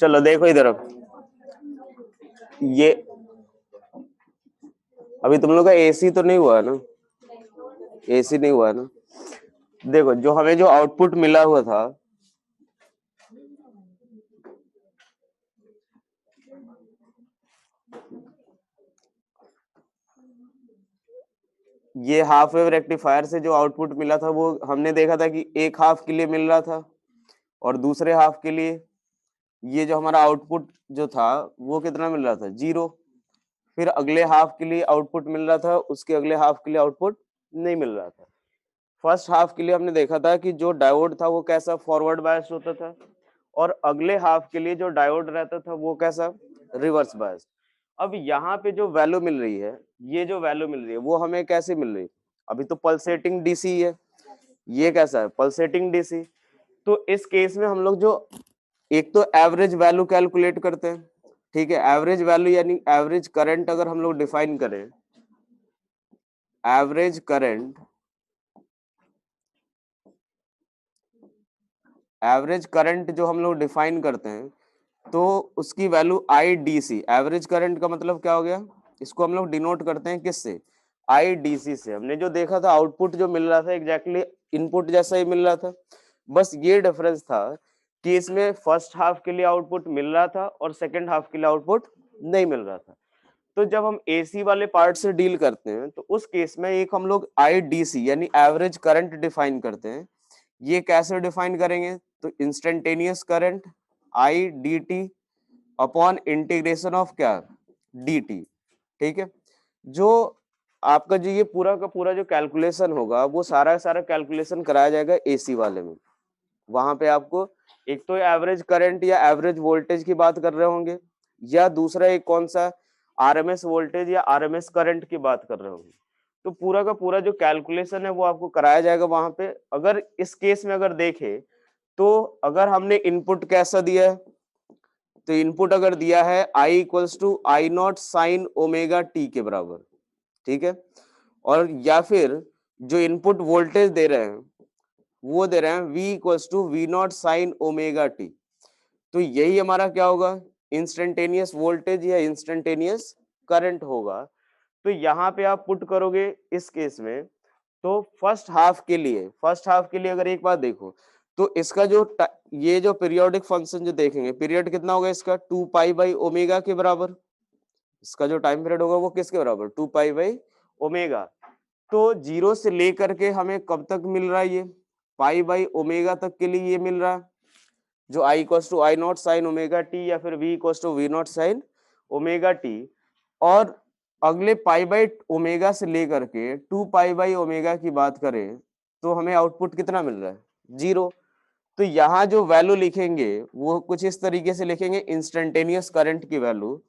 चलो देखो इधर, ये अभी तुम लोग का एसी तो नहीं हुआ है ना, एसी नहीं हुआ है ना। देखो जो हमें जो आउटपुट मिला हुआ था, ये हाफ वेव रेक्टिफायर से जो आउटपुट मिला था वो हमने देखा था कि एक हाफ के लिए मिल रहा था और दूसरे हाफ के लिए ये जो हमारा आउटपुट जो था वो कितना मिल रहा था, 0। फिर अगले हाफ के लिए आउटपुट मिल रहा था, उसके अगले हाफ के लिए आउटपुट नहीं मिल रहा था। फर्स्ट हाफ के लिए हमने देखा था कि जो डायोड था वो कैसा फॉरवर्ड बायस्ड होता था, और अगले हाफ के लिए जो डायोड रहता था वो कैसा, रिवर्स बायस्ड। अब यहाँ पे जो वैल्यू मिल रही है, ये जो वैल्यू मिल रही है वो हमें कैसे मिल रही है, अभी तो पल्सेटिंग डीसी है, ये कैसा है, पल्सेटिंग डीसी। तो इस केस में हम लोग जो एक तो एवरेज वैल्यू कैलकुलेट करते हैं, ठीक है। एवरेज वैल्यू यानी एवरेज करंट अगर हम लोग डिफाइन करें, एवरेज करंट, एवरेज करंट जो हम लोग डिफाइन करते हैं तो उसकी वैल्यू IDC, एवरेज करंट का मतलब क्या हो गया, इसको हम लोग डिनोट करते हैं किससे, IDC से। हमने जो देखा था आउटपुट जो मिल रहा था एग्जैक्टली इनपुट जैसा ही मिल रहा था, बस ये डिफरेंस था कि इसमें फर्स्ट हाफ के लिए आउटपुट मिल रहा था और सेकेंड हाफ के लिए आउटपुट नहीं मिल रहा था। तो जब हम AC वाले पार्ट से डील करते हैं तो उस केस में एक हम लोग IDC यानी एवरेज करंट डिफाइन करते हैं। ये कैसे डिफाइन करेंगे, तो instantaneous current IDT upon integration of क्या, DT, ठीक है। जो आपका जो ये पूरा का पूरा जो कैलकुलेशन होगा वो सारा सारा कैलकुलेशन कराया जाएगा AC वाले में। वहां पे आपको एक तो एवरेज करंट या एवरेज वोल्टेज की बात कर रहे होंगे, या दूसरा एक कौन सा RMS वोल्टेज या RMS करंट की बात कर रहे होंगे। तो पूरा का पूरा जो कैलकुलेशन है वो आपको कराया जाएगा वहां पे। अगर इस केस में अगर देखें तो अगर हमने इनपुट कैसा दिया है, तो इनपुट अगर दिया है I equals to I naught sine omega T के बराबर, ठीक है। और या फिर जो इनपुट वोल्टेज दे रहे हैं वो दे रहे हैं V equals to V not sine omega T, तो यही हमारा क्या होगा, इंस्टेंटेनियस वोल्टेज या इंस्टेंटेनियस करंट होगा। तो यहाँ पे आप पुट करोगे इस केस में, तो फर्स्ट हाफ के लिए अगर एक बात देखो तो इसका जो ये जो पीरियोडिक फंक्शन जो देखेंगे, पीरियड कितना होगा इसका, 2 पाई बाई ओमेगा के बराबर। इसका जो टाइम पीरियड होगा वो किसके बराबर, 2 पाई बाई ओमेगा। तो 0 से लेकर के हमें कब तक मिल रहा है, ये पाई बाई ओमेगा तक के लिए ये मिल रहा है, जो I equals to I naught sine omega T या फिर V equals to V not sine omega T. और अगले पाई बाई ओमेगा से लेकर के 2 पाई बाई ओमेगा की बात करें तो हमें आउटपुट कितना मिल रहा है, 0। तो यहाँ जो वैल्यू लिखेंगे वो कुछ इस तरीके से लिखेंगे, इंस्टेंटेनियस करंट की वैल्यू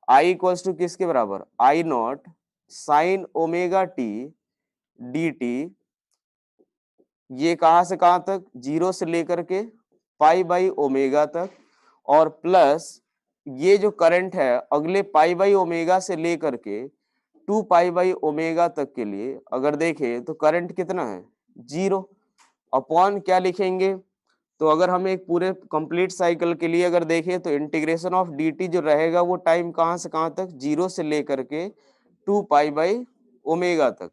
I इक्वल्स टू किसके बराबर, I naught sine omega T D T, ये कहां से कहां तक, 0 से लेकर के पाई बाई ओमेगा तक, और प्लस ये जो करंट है अगले पाई बाई ओमेगा से लेकर के 2 पाई बाई ओमेगा तक के लिए अगर देखें तो करंट कितना है, 0। अपॉन क्या लिखेंगे, तो अगर हम एक पूरे कंप्लीट साइकिल के लिए अगर देखें तो इंटीग्रेशन ऑफ dt जो रहेगा वो टाइम कहां से कहां तक, 0 से लेकर के 2 पाई बाई ओमेगा तक।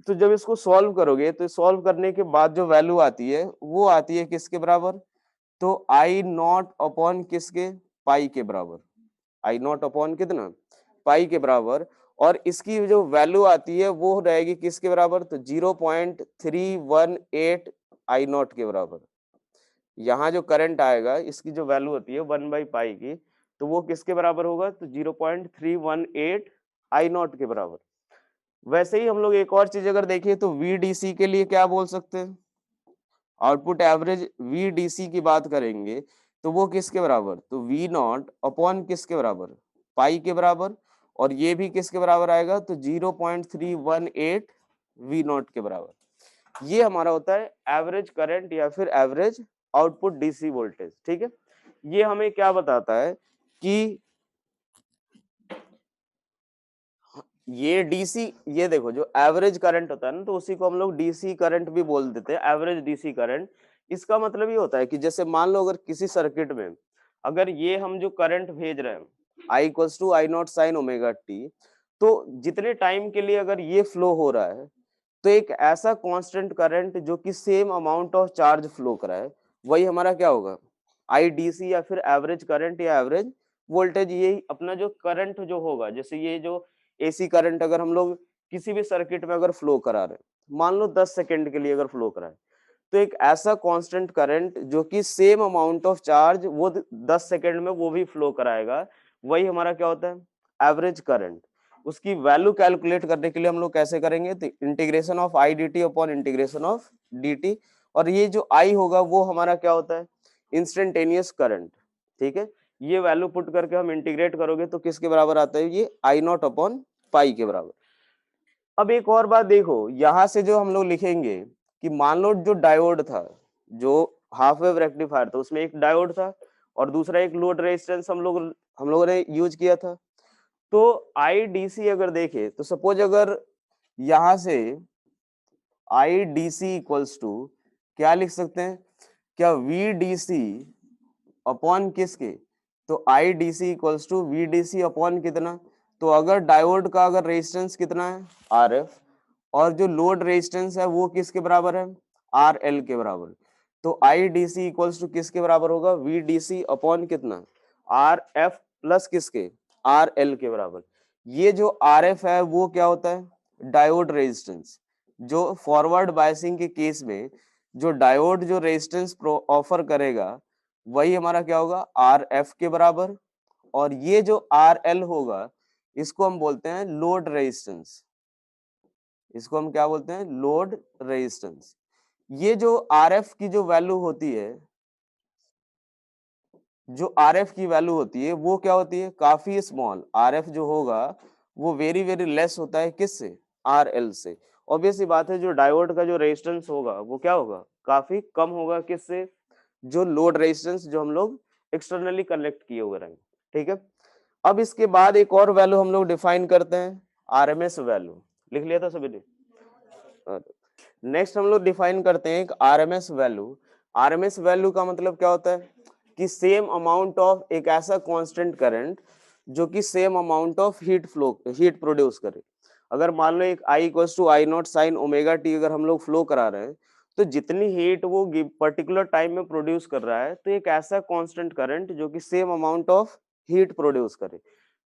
तो जब इसको सॉल्व करोगे तो सॉल्व करने के बाद जो वैल्यू आती है वो आती है किसके बराबर, तो आई नॉट अपॉन किसके, पाई के बराबर। आई नॉट अपॉन कितना, पाई के बराबर। और इसकी जो वैल्यू आती है वो रहेगी किसके बराबर, तो 0.318 आई नॉट के बराबर। यहाँ जो करंट आएगा इसकी जो वैल्यू होती है 1/पाई की, तो वो किसके बराबर होगा, तो 0.318 आई नॉट के बराबर। वैसे ही हम लोग एक और चीज अगर देखें तो VDC के लिए क्या बोल सकते हैं, आउटपुट एवरेज VDC की बात करेंगे तो वो किसके बराबर, तो V नॉट अपॉन किसके बराबर, पाई के बराबर। और ये भी किसके बराबर आएगा, तो 0.318 V नॉट के बराबर। ये हमारा होता है एवरेज करंट या फिर एवरेज आउटपुट DC वोल्टेज, ठीक है। ये हमें क्या बताता है कि ये DC, ये देखो जो एवरेज करंट होता है ना तो उसी को हम लोग DC करंट भी बोल देते हैं, एवरेज DC करंट। इसका मतलब ये होता है कि जैसे मान लो अगर किसी सर्किट में अगर ये हम जो करंट भेज रहे हैं I equals to I naught sine omega T, तो जितने टाइम के लिए अगर ये फ्लो हो रहा है तो एक ऐसा कांस्टेंट करंट जो कि same amount of charge flow कराए, वही हमारा क्या होगा, आईडीसी या फिर एवरेज करंट या एवरेज वोल्टेज। ये अपना जो करंट जो होगा, जैसे ये जो एसी करंट अगर हम लोग किसी भी सर्किट में अगर फ्लो करा रहे हैं, मान लो 10 सेकंड के लिए अगर फ्लो कराए, तो एक ऐसा कांस्टेंट करंट जो कि सेम अमाउंट ऑफ चार्ज वो 10 सेकंड में वो भी फ्लो कराएगा, वही हमारा क्या होता है, एवरेज करंट। उसकी वैल्यू कैलकुलेट करने के लिए हम लोग कैसे करेंगे, तो integration of I D T upon integration of D T, और ये जो आई होगा वो हमारा क्या होता है, इंस्टेंटेनियस करंट। ठीक है, ये वैल्यू पुट करके हम इंटीग्रेट करोगे तो किसके बराबर आता है, ये आई नॉट अपॉन पाई के बराबर। अब एक और बात देखो, यहां से जो हम लोग लिखेंगे कि मान लो जो डायोड था, जो हाफ वेव रेक्टिफायर था, उसमें एक डायोड था और दूसरा एक लोड रेजिस्टेंस हम लोगों ने यूज किया था। तो आईडीसी अगर देखे तो सपोज अगर यहां से आईडीसी इक्वल्स टू क्या लिख सकते हैं, क्या वीडीसी अपॉन किसके, तो IDC equals to VDC upon कितना, तो अगर डायोड का अगर रेजिस्टेंस कितना है आरएफ, और जो लोड रेजिस्टेंस है वो किसके बराबर है, आर एल के बराबर, तो I D C equals to किसके बराबर होगा, वी डी सी अपॉन कितना, आर एफ प्लस किसके, आर एल के बराबर। ये जो आर एफ है वो क्या होता है, डायोड रेजिस्टेंस। जो फॉरवर्ड बायसिंग के केस में जो डायोड जो रेजिस्टेंस ऑफर करेगा, वही हमारा क्या होगा, आर एफ के बराबर। और ये जो आर एल होगा, इसको हम बोलते हैं लोड रेजिस्टेंस। इसको हम क्या बोलते हैं, लोड रेजिस्टेंस। ये जो आरएफ की जो वैल्यू होती है, जो आरएफ की वैल्यू होती है वो क्या होती है, काफी स्मॉल। आरएफ जो होगा वो वेरी वेरी लेस होता है किससे, आरएल से। ऑब्वियस सी बात है, जो डायोड का जो रेजिस्टेंस होगा वो क्या होगा, काफी कम होगा किससे, जो लोड रेजिस्टेंस जो हम लोग एक्सटर्नली कनेक्ट किए हुए रहेंगे। ठीक है, अब इसके बाद एक और वैल्यू हम लोग डिफाइन करते हैं, आरएमएस वैल्यू। लिख लिया था सभी ने। नेक्स्ट हम लोग डिफाइन करते हैं एक आरएमएस वैल्यू। आरएमएस वैल्यू का मतलब क्या होता है कि सेम अमाउंट ऑफ एक ऐसा कांस्टेंट करंट जो कि same amount of heat produce करे। अगर मान लो एक I equals to I naught sine omega T अगर हम लोग फ्लो करा रहे हैं, तो जितनी हीट वो पर्टिकुलर टाइम में प्रोड्यूस कर रहा है, तो एक ऐसा कांस्टेंट करंट जो कि same amount of heat produce करे,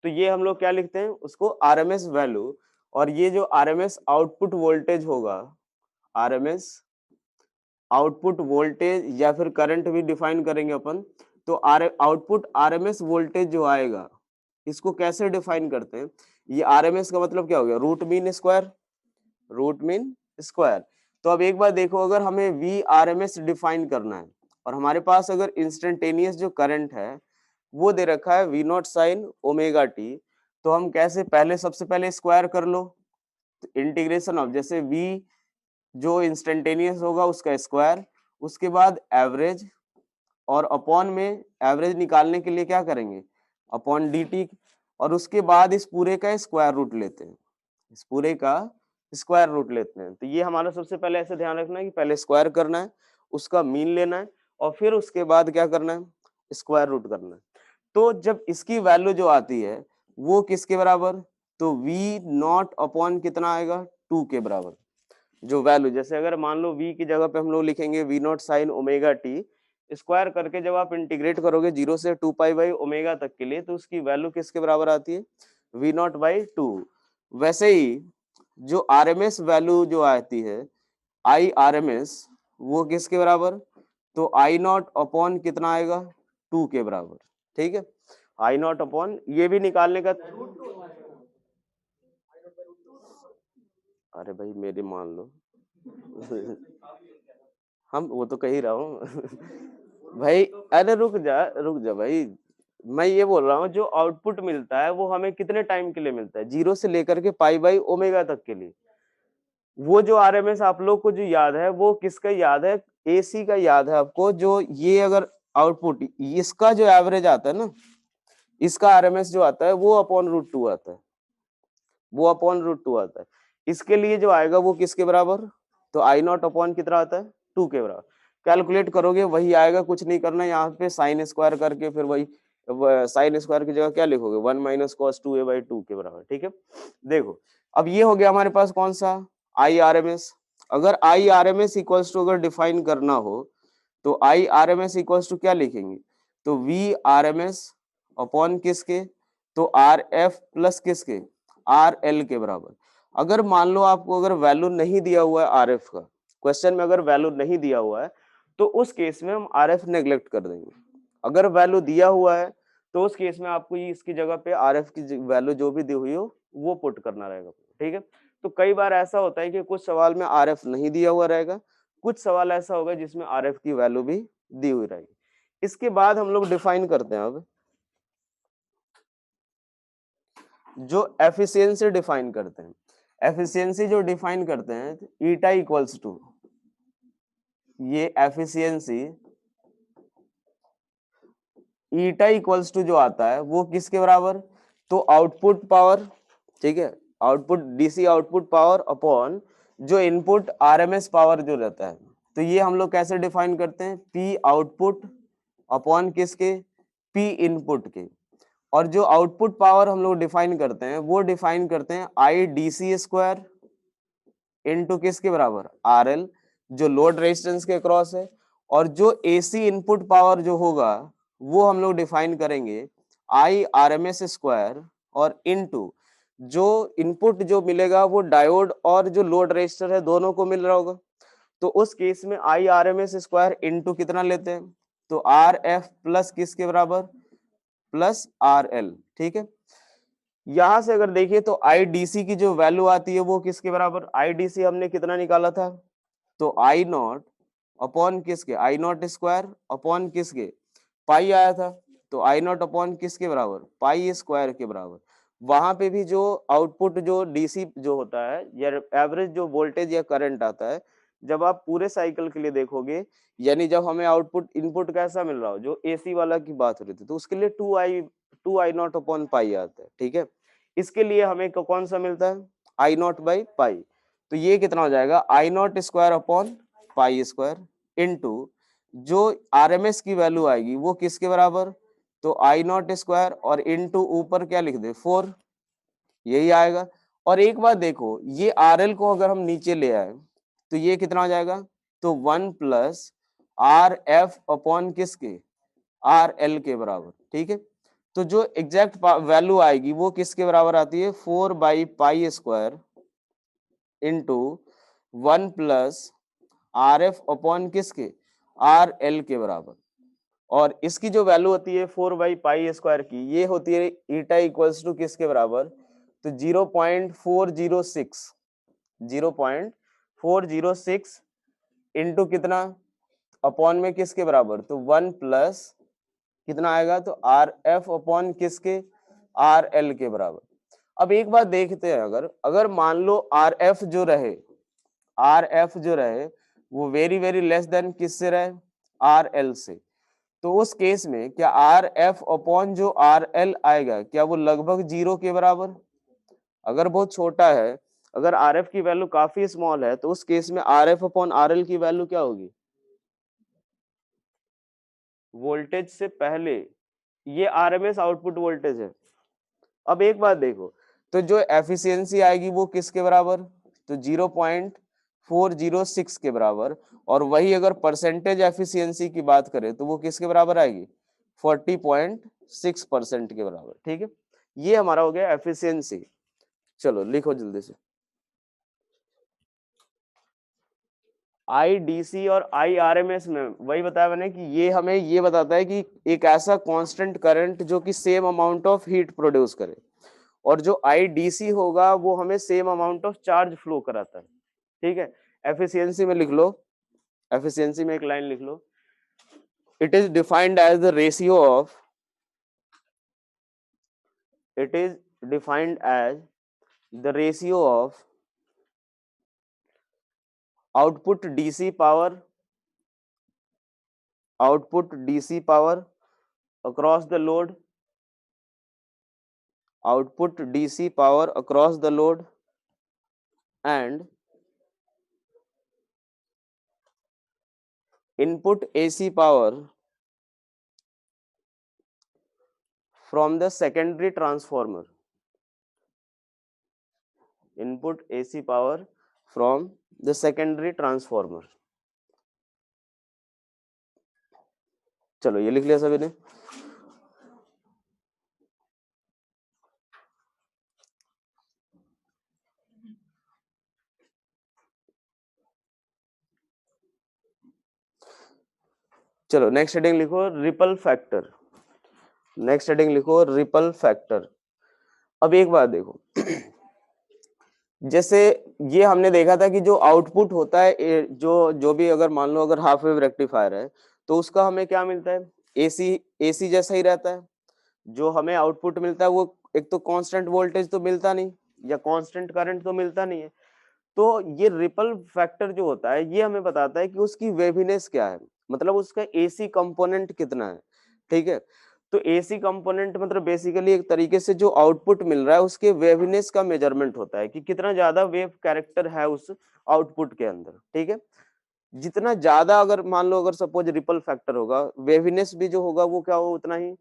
तो ये हम लोग क्या लिखते हैं, उसको आरएमएस वैल्यू। और ये जो आरएमएस आउटपुट वोल्टेज होगा, आरएमएस आउटपुट वोल्टेज या फिर करंट भी डिफाइन करेंगे अपन, तो आउटपुट आरएमएस वोल्टेज जो आएगा, इसको कैसे डिफाइन करते हैं, ये आरएमएस का मतलब क्या हो गया, root mean square, root mean square. तो अब एक बार देखो, अगर हमें वी आरएमएस डिफाइन करना है और हमारे पास अगर इंस्टेंटेनियस जो करंट है वो दे रखा है V not sine omega T, तो हम कैसे, पहले सबसे पहले स्क्वायर कर लो, इंटीग्रेशन ऑफ जैसे वी जो इंस्टेंटेनियस होगा उसका स्क्वायर, उसके बाद एवरेज, और अपॉन में एवरेज निकालने के लिए क्या करेंगे, अपॉन डी टी, और उसके बाद इस पूरे का स्क्वायर रूट लेते हैं, इस पूरे का स्क्वायर रूट लेते हैं। तो ये हमारा सबसे पहले ऐसे ध्यान रखना है कि पहले स्क्वायर करना है, उसका मीन लेना है, और फिर उसके बाद क्या करना है, स्क्वायर रूट करना है। तो जब इसकी वैल्यू जो आती है वो किसके बराबर, तो वी नॉट अपॉन कितना आएगा, 2 के बराबर। जो वैल्यू, जैसे अगर मान लो v की जगह पे हम लोग लिखेंगे V not sine omega T, square करके जब आप इंटीग्रेट करोगे 0 से 2 पाई बाई ओमेगा तक के लिए, तो उसकी वैल्यू किसके बराबर आती है, वी नॉट बाई 2। वैसे ही जो आरएमएस वैल्यू जो आती है आई आरएमएस, वो किसके बराबर, तो आई नॉट अपॉन कितना आएगा, 2 के बराबर। ठीक है, आई नॉट अपॉन ये भी निकालने का, अरे भाई मेरी मान लो हम वो तो कह ही रहा हूँ भाई, अरे रुक जा भाई, मैं ये बोल रहा हूँ जो आउटपुट मिलता है वो हमें कितने टाइम के लिए मिलता है, 0 से लेकर के पाई बाई ओमेगा तक के लिए। वो जो आरएमएस आप लोग को जो याद है वो किसका याद है, एसी का याद है आपको, जो ये अगर आउटपुट इसका जो एवरेज आता है ना, इसका आरएमएस जो आता है वो अपॉन रूट 2 आता है, वो अपॉन रूट 2 आता है। इसके लिए जो आएगा वो किसके बराबर, तो आई नॉट अपॉन कितना आता है, 2 के बराबर। कैलकुलेट करोगे वही आएगा, कुछ नहीं करना, यहाँ पे साइन स्क्वायर करके फिर वही साइन स्क्वायर की जगह क्या लिखोगे 1 माइनस कॉस 2a/2 के बराबर। ठीक है, देखो अब ये हो गया हमारे पास कौन सा IRMS। अगर IRMS इक्वल्स टू अगर डिफाइन करना हो तो IRMS इक्वल्स टू क्या लिखेंगे, तो VRMS अपॉन किसके, तो RF प्लस किसके, RL के बराबर। अगर मान लो आपको अगर वैल्यू नहीं दिया हुआ है RF का, क्वेश्चन में अगर वैल्यू नहीं दिया हुआ है तो उस केस में हम RF नेग्लेक्ट कर देंगे। अगर वैल्यू दिया हुआ है तो उस केस में आपको इसकी जगह पे RF की वैल्यू जो भी दी हुई हो वो पुट करना रहेगा। ठीक है, तो कई बार ऐसा होता है कि कुछ सवाल में RF नहीं दिया हुआ रहेगा, कुछ सवाल ऐसा होगा जिसमें RF की वैल्यू भी दी हुई रहेगी। इसके बाद हम लोग डिफाइन करते हैं अब जो एफिशिएंसी डिफाइन करते हैं। एफिशिएंसी जो डिफाइन करते हैं ईटा इक्वल्स टू, ये एफिशिएंसी ईटा इक्वल्स टू जो आता है वो किसके बराबर, तो आउटपुट पावर, ठीक है, output DC output power upon जो इनपुट आरएमएस पावर जो रहता है। तो ये हम लोग कैसे डिफाइन करते हैं, पी आउटपुट अपॉन किसके, पी इनपुट के। और जो आउटपुट पावर हम लोग डिफाइन करते हैं वो डिफाइन करते हैं I D C square into किसके बराबर, आर एल, जो लोड रेजिस्टेंस के क्रॉस है। और जो एसी इनपुट पावर जो होगा वो हम लोग डिफाइन करेंगे I R M S square और इनटू जो इनपुट जो मिलेगा वो डायोड और जो लोड रेजिस्टर है दोनों को मिल रहा होगा। तो उस केस में I R M S square into कितना लेते हैं, तो आर एफ प्लस किसके बराबर, प्लस आर एल। ठीक है, यहां से अगर देखिए तो आईडीसी की जो वैल्यू आती है वो किसके बराबर, आईडीसी हमने कितना निकाला था, तो आई नॉट अपॉन किसके, आई नॉट स्क्वायर अपॉन किसके, पाई आया था। तो आई नॉट अपॉन किसके बराबर, पाई स्क्वायर के बराबर। वहां पे भी जो आउटपुट जो डीसी जो होता है या एवरेज जो वोल्टेज या करंट आता है, जब आप पूरे साइकिल के लिए देखोगे, यानी जब हमें आउटपुट इनपुट कैसा मिल रहा हो, जो एसी वाला की बात हो रही थी, तो उसके लिए two I not upon pi आता है। ठीक है, इसके लिए हमें कौन सा मिलता है, आई नॉट बाई पाई। तो ये कितना हो जाएगा, I naught square upon pi square into जो आरएमएस की वैल्यू आएगी वो किसके बराबर, तो आई नॉट स्क्वायर और इनटू ऊपर क्या लिख दे 4, यही आएगा। और एक बात देखो, ये आरएल को अगर हम नीचे ले आए तो ये कितना हो जाएगा, तो 1 प्लस आर एफ अपॉन किसके, आर एल के बराबर। ठीक है, तो जो एग्जैक्ट वैल्यू आएगी वो किसके बराबर आती है, 4/पाई² into 1 plus R F upon किसके, आर एल के बराबर। और इसकी जो वैल्यू होती है 4/पाई² की, ये होती है ईटा इक्वल्स टू किसके बराबर, तो 0.406, 0.406 इंटू कितना, अपॉन में किसके बराबर, तो 1 प्लस कितना आएगा, तो आर एफ अपॉन किसके, आर एल के बराबर। अब एक बात देखते हैं, अगर अगर मान लो आर एफ जो रहे, आर एफ जो रहे वो वेरी वेरी लेस देन किससे रहे, आर एल से, तो उस केस में क्या आर एफ अपॉन जो आर एल आएगा क्या वो लगभग 0 के बराबर। अगर बहुत छोटा है, अगर आर एफ की वैल्यू काफी स्मॉल है, तो उस केस में are F upon R L की वैल्यू क्या होगी, वोल्टेज से पहले, ये आरएमएस आउटपुट वोल्टेज है। अब एक बात देखो, तो जो एफिशिएंसी आएगी वो किसके बराबर, तो 0.406 के बराबर। और वही अगर परसेंटेज एफिशिएंसी की बात करें तो वो किसके बराबर आएगी, 40.6% के बराबर। ठीक है, ये हमारा हो गया एफिशिएंसी। चलो लिखो जल्दी से, आईडीसी और आईआरएमएस में वही बताया मैंने कि ये हमें ये बताता है कि एक ऐसा कांस्टेंट करंट जो कि same amount of heat produce करे, और जो आईडीसी होगा वो हमें same amount of charge flow कराता है। ठीक है, एफिशिएंसी में लिख लो, एफिशिएंसी में एक लाइन लिख लो, it is defined as the ratio of, it is defined as the ratio of output DC power, output DC power across the load, output DC power across the load and input AC power from the secondary transformer, input AC power from the secondary transformer। चलो ये लिख लिया सभी ने। चलो next heading लिखो ripple factor. Next heading लिखो ripple factor. अब एक बात देखो, जैसे ये हमने देखा था कि जो आउटपुट होता है जो भी अगर मान लो अगर हाफ वेव रेक्टिफायर है तो उसका हमें क्या मिलता है, एसी जैसा ही रहता है। जो हमें आउटपुट मिलता है वो एक तो कांस्टेंट वोल्टेज तो मिलता नहीं या कांस्टेंट करंट तो मिलता नहीं है। तो ये रिपल फैक्टर जो होता है ये हमें बताता है कि उसकी वेवीनेस क्या है, मतलब उसका एसी कंपोनेंट कितना है। ठीक है, तो एसी कंपोनेंट मतलब बेसिकली एक तरीके से जो आउटपुट मिल रहा है उसके वेवनेस का मेजरमेंट होता है कि कितना ज्यादा वेव कैरेक्टर है उस आउटपुट के अंदर। ठीक है, जितना ज्यादा अगर मान लो अगर सपोज रिपल फैक्टर होगा, वेवनेस भी जो होगा वो क्या होगा, उतना ही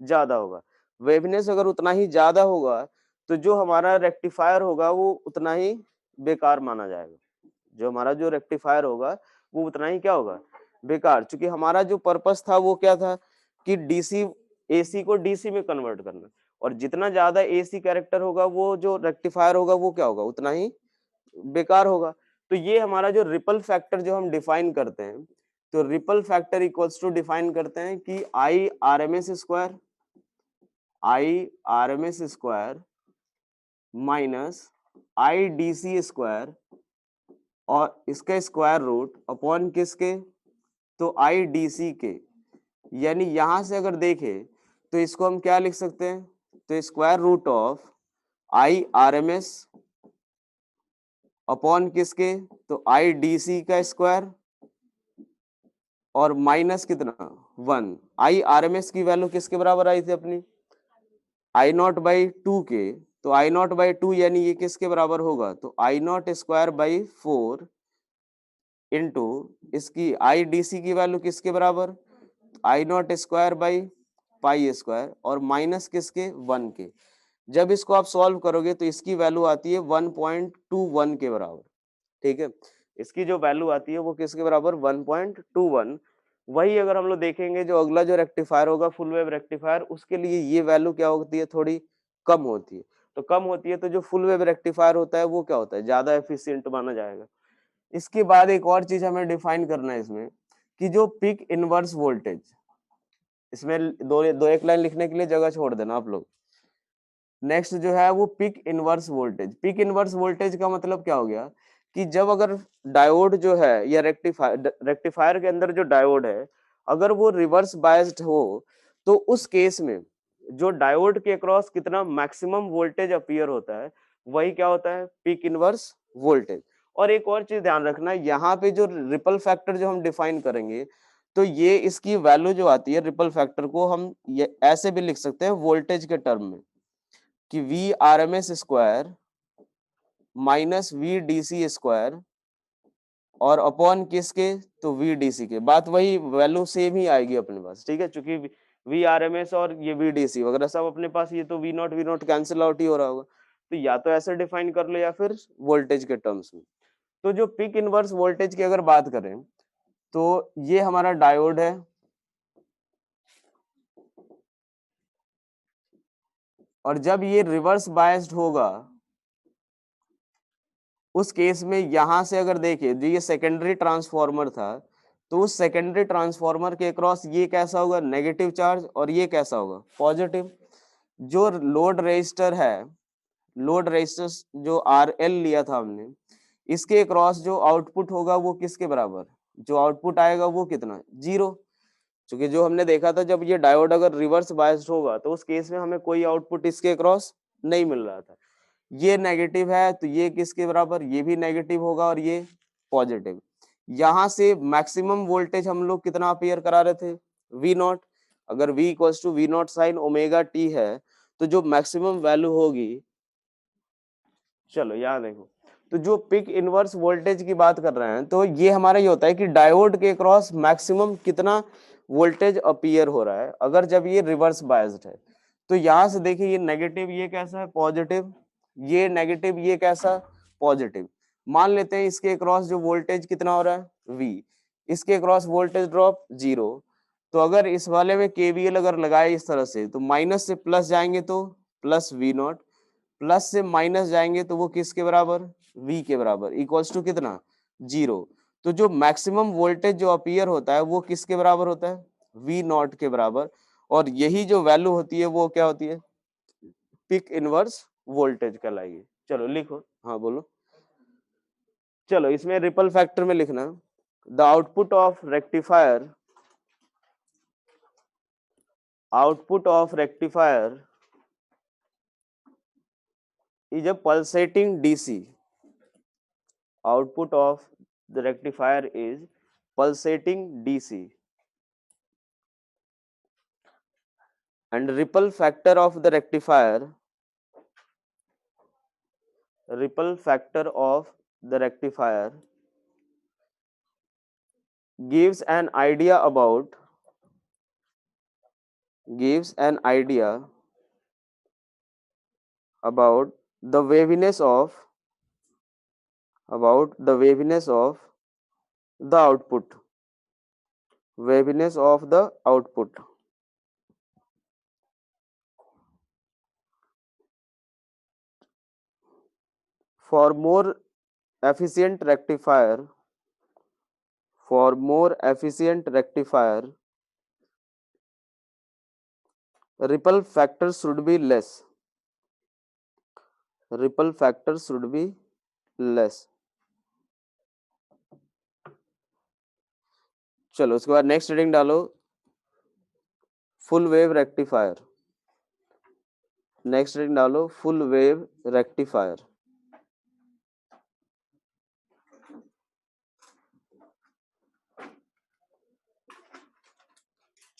ज्यादा होगा। वेवनेस अगर उतना ही ज्यादा होगा तो जो हमारा रेक्टिफायर होगा वो उतना ही बेकार माना जाएगा। जो हमारा जो रेक्टिफायर होगा वो उतना ही क्या होगा, बेकार। क्योंकि हमारा जो पर्पस था वो क्या था कि डीसी एसी को डीसी में कन्वर्ट करना, और जितना ज्यादा एसी कैरेक्टर होगा वो जो रेक्टिफायर होगा वो क्या होगा, उतना ही बेकार होगा। तो ये हमारा जो रिपल फैक्टर जो हम डिफाइन करते हैं, तो ripple factor equals to define करते हैं कि I R M S square minus I D C square और इसका स्क्वायर रूट अपॉन किसके, तो आई डी सी के। यानी यहां से अगर देखें तो इसको हम क्या लिख सकते हैं, तो square root of I R M S upon किसके, तो आई डी सी का स्क्वायर और माइनस कितना 1। आई आर एम एस की वैल्यू किसके बराबर आई थी अपनी, आई नॉट बाई 2 के। तो आई नॉट बाई 2 यानी ये किसके बराबर होगा, तो I naught square by 4 into इसकी आई डी सी की वैल्यू किसके बराबर, I naught square by pi square और माइनस किसके 1 के। जब इसको आप सॉल्व करोगे तो इसकी वैल्यू आती है 1.21 के बराबर। ठीक है, इसकी जो वैल्यू आती है वो किसके बराबर 1.21। वही अगर हम लोग देखेंगे जो अगला जो रेक्टिफायर होगा फुल वेव रेक्टिफायर, उसके लिए ये वैल्यू क्या होती है, थोड़ी कम होती है। तो कम होती है तो जो फुल वेव रेक्टिफायर होता है वो क्या होता है, ज्यादा एफिशिएंट माना जाएगा। इसके बाद एक और चीज हमें डिफाइन करना है इसमें कि जो पिक इनवर्स वोल्टेज, इसमें दो एक लाइन लिखने के लिए जगह छोड़ देना आप लोग। नेक्स्ट जो है वो peak inverse voltage. Peak inverse voltage का मतलब क्या हो गया कि जब अगर डायोड जो है या रेक्टिफायर के अंदर जो डायोड है अगर वो रिवर्स बायस्ड हो तो उस केस में जो डायोड के अक्रॉस कितना मैक्सिमम वोल्टेज अपीयर होता है वही क्या होता है, पिक इनवर्स वोल्टेज। और एक और चीज ध्यान रखना, यहाँ पे जो रिपल फैक्टर जो हम डिफाइन करेंगे तो ये इसकी वैल्यू जो आती है रिपल फैक्टर को हम ये ऐसे भी लिख सकते हैं वोल्टेज के टर्म में कि V R M S square minus V D C square और अपॉन किसके, तो वी डी सी के। बात वही वैल्यू सेम ही आएगी अपने पास। ठीक है, चूंकि वी आर एम एस और ये वी डी सी वगैरह सब अपने पास, ये तो वी नॉट कैंसिल आउट ही हो रहा होगा। तो या तो ऐसे डिफाइन कर लो या फिर वोल्टेज के टर्म्स में। तो जो पिक इनवर्स वोल्टेज की अगर बात करें तो ये हमारा डायोड है और जब ये रिवर्स बायस्ड होगा उस केस में यहां से अगर देखें जो ये सेकेंडरी ट्रांसफार्मर था तो उस सेकेंडरी ट्रांसफार्मर के क्रॉस ये कैसा होगा, नेगेटिव चार्ज, और ये कैसा होगा, पॉजिटिव। जो लोड रेजिस्टर है, लोड रेजिस्टर जो आर एल लिया था हमने, इसके क्रॉस जो आउटपुट होगा वो किसके बराबर, जो आउटपुट आएगा वो कितना, 0। क्योंकि जो हमने देखा था जब ये डायोड अगर रिवर्स बायस्ड होगा तो उस केस में हमें कोई आउटपुट इसके क्रॉस नहीं मिल रहा था। ये नेगेटिव है तो ये किसके बराबर, ये भी नेगेटिव होगा और ये पॉजिटिव। यहां से मैक्सिमम वोल्टेज हम लोग कितना अपेयर करा रहे थे, वी नॉट। अगर v equals to V not sine omega T है तो जो मैक्सिमम वैल्यू होगी, चलो यहाँ देखो, तो जो पिक इनवर्स वोल्टेज की बात कर रहे हैं, तो ये हमारा ये होता है कि डायोड के क्रॉस मैक्सिमम कितना वोल्टेज अपीयर हो रहा है अगर जब ये रिवर्स बायस्ड है। तो यहाँ से देखिए ये नेगेटिव, ये कैसा है पॉजिटिव, ये नेगेटिव, ये कैसा पॉजिटिव। मान लेते हैं इसके क्रॉस जो वोल्टेज कितना हो रहा है V, इसके क्रॉस वोल्टेज ड्रॉप 0। तो अगर इस वाले में KVL अगर लगाए इस तरह से, तो माइनस से प्लस जाएंगे तो प्लस V0, प्लस से माइनस जाएंगे तो वो किसके बराबर, V के बराबर, इक्वल्स टू कितना 0। तो जो मैक्सिमम वोल्टेज जो अपीयर होता है वो किसके बराबर होता है, V0 के बराबर। और यही जो वैल्यू होती है वो क्या होती है, पिक इनवर्स वोल्टेज कहलाएगी। चलो लिखो, हाँ बोलो। चलो इसमें रिपल फैक्टर में लिखना, the output of rectifier, output of rectifier is a pulsating DC. Output of the rectifier is pulsating DC. And ripple factor of the rectifier, ripple factor of the rectifier gives an idea about, gives an idea about the waviness of, about the waviness of the output, waviness of the output. For more efficient rectifier, for more efficient rectifier, ripple factor should be less, ripple factor should be less. चलो उसके बाद next reading डालो, full wave rectifier, next reading डालो full wave rectifier.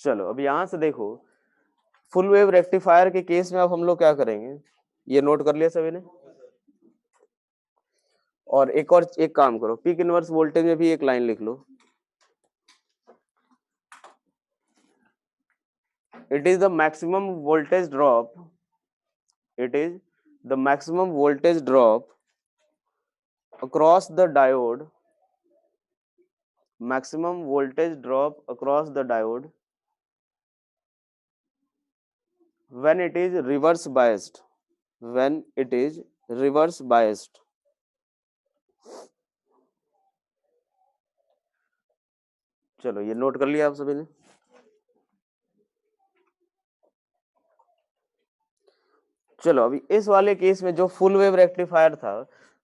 चलो अब यहां से देखो, फुल वेव रेक्टिफायर के केस में अब हम लोग क्या करेंगे, ये नोट कर लिया सभी ने। और एक काम करो, पीक इनवर्स वोल्टेज में भी एक लाइन लिख लो, it is the maximum voltage drop, it is the maximum voltage drop across the diode, maximum voltage drop across the diode when it is reverse biased, when it is reverse biased. चलो ये note कर लिया आप सभी ने। चलो अभी इस वाले केस में जो फुल वेव रेक्टिफायर था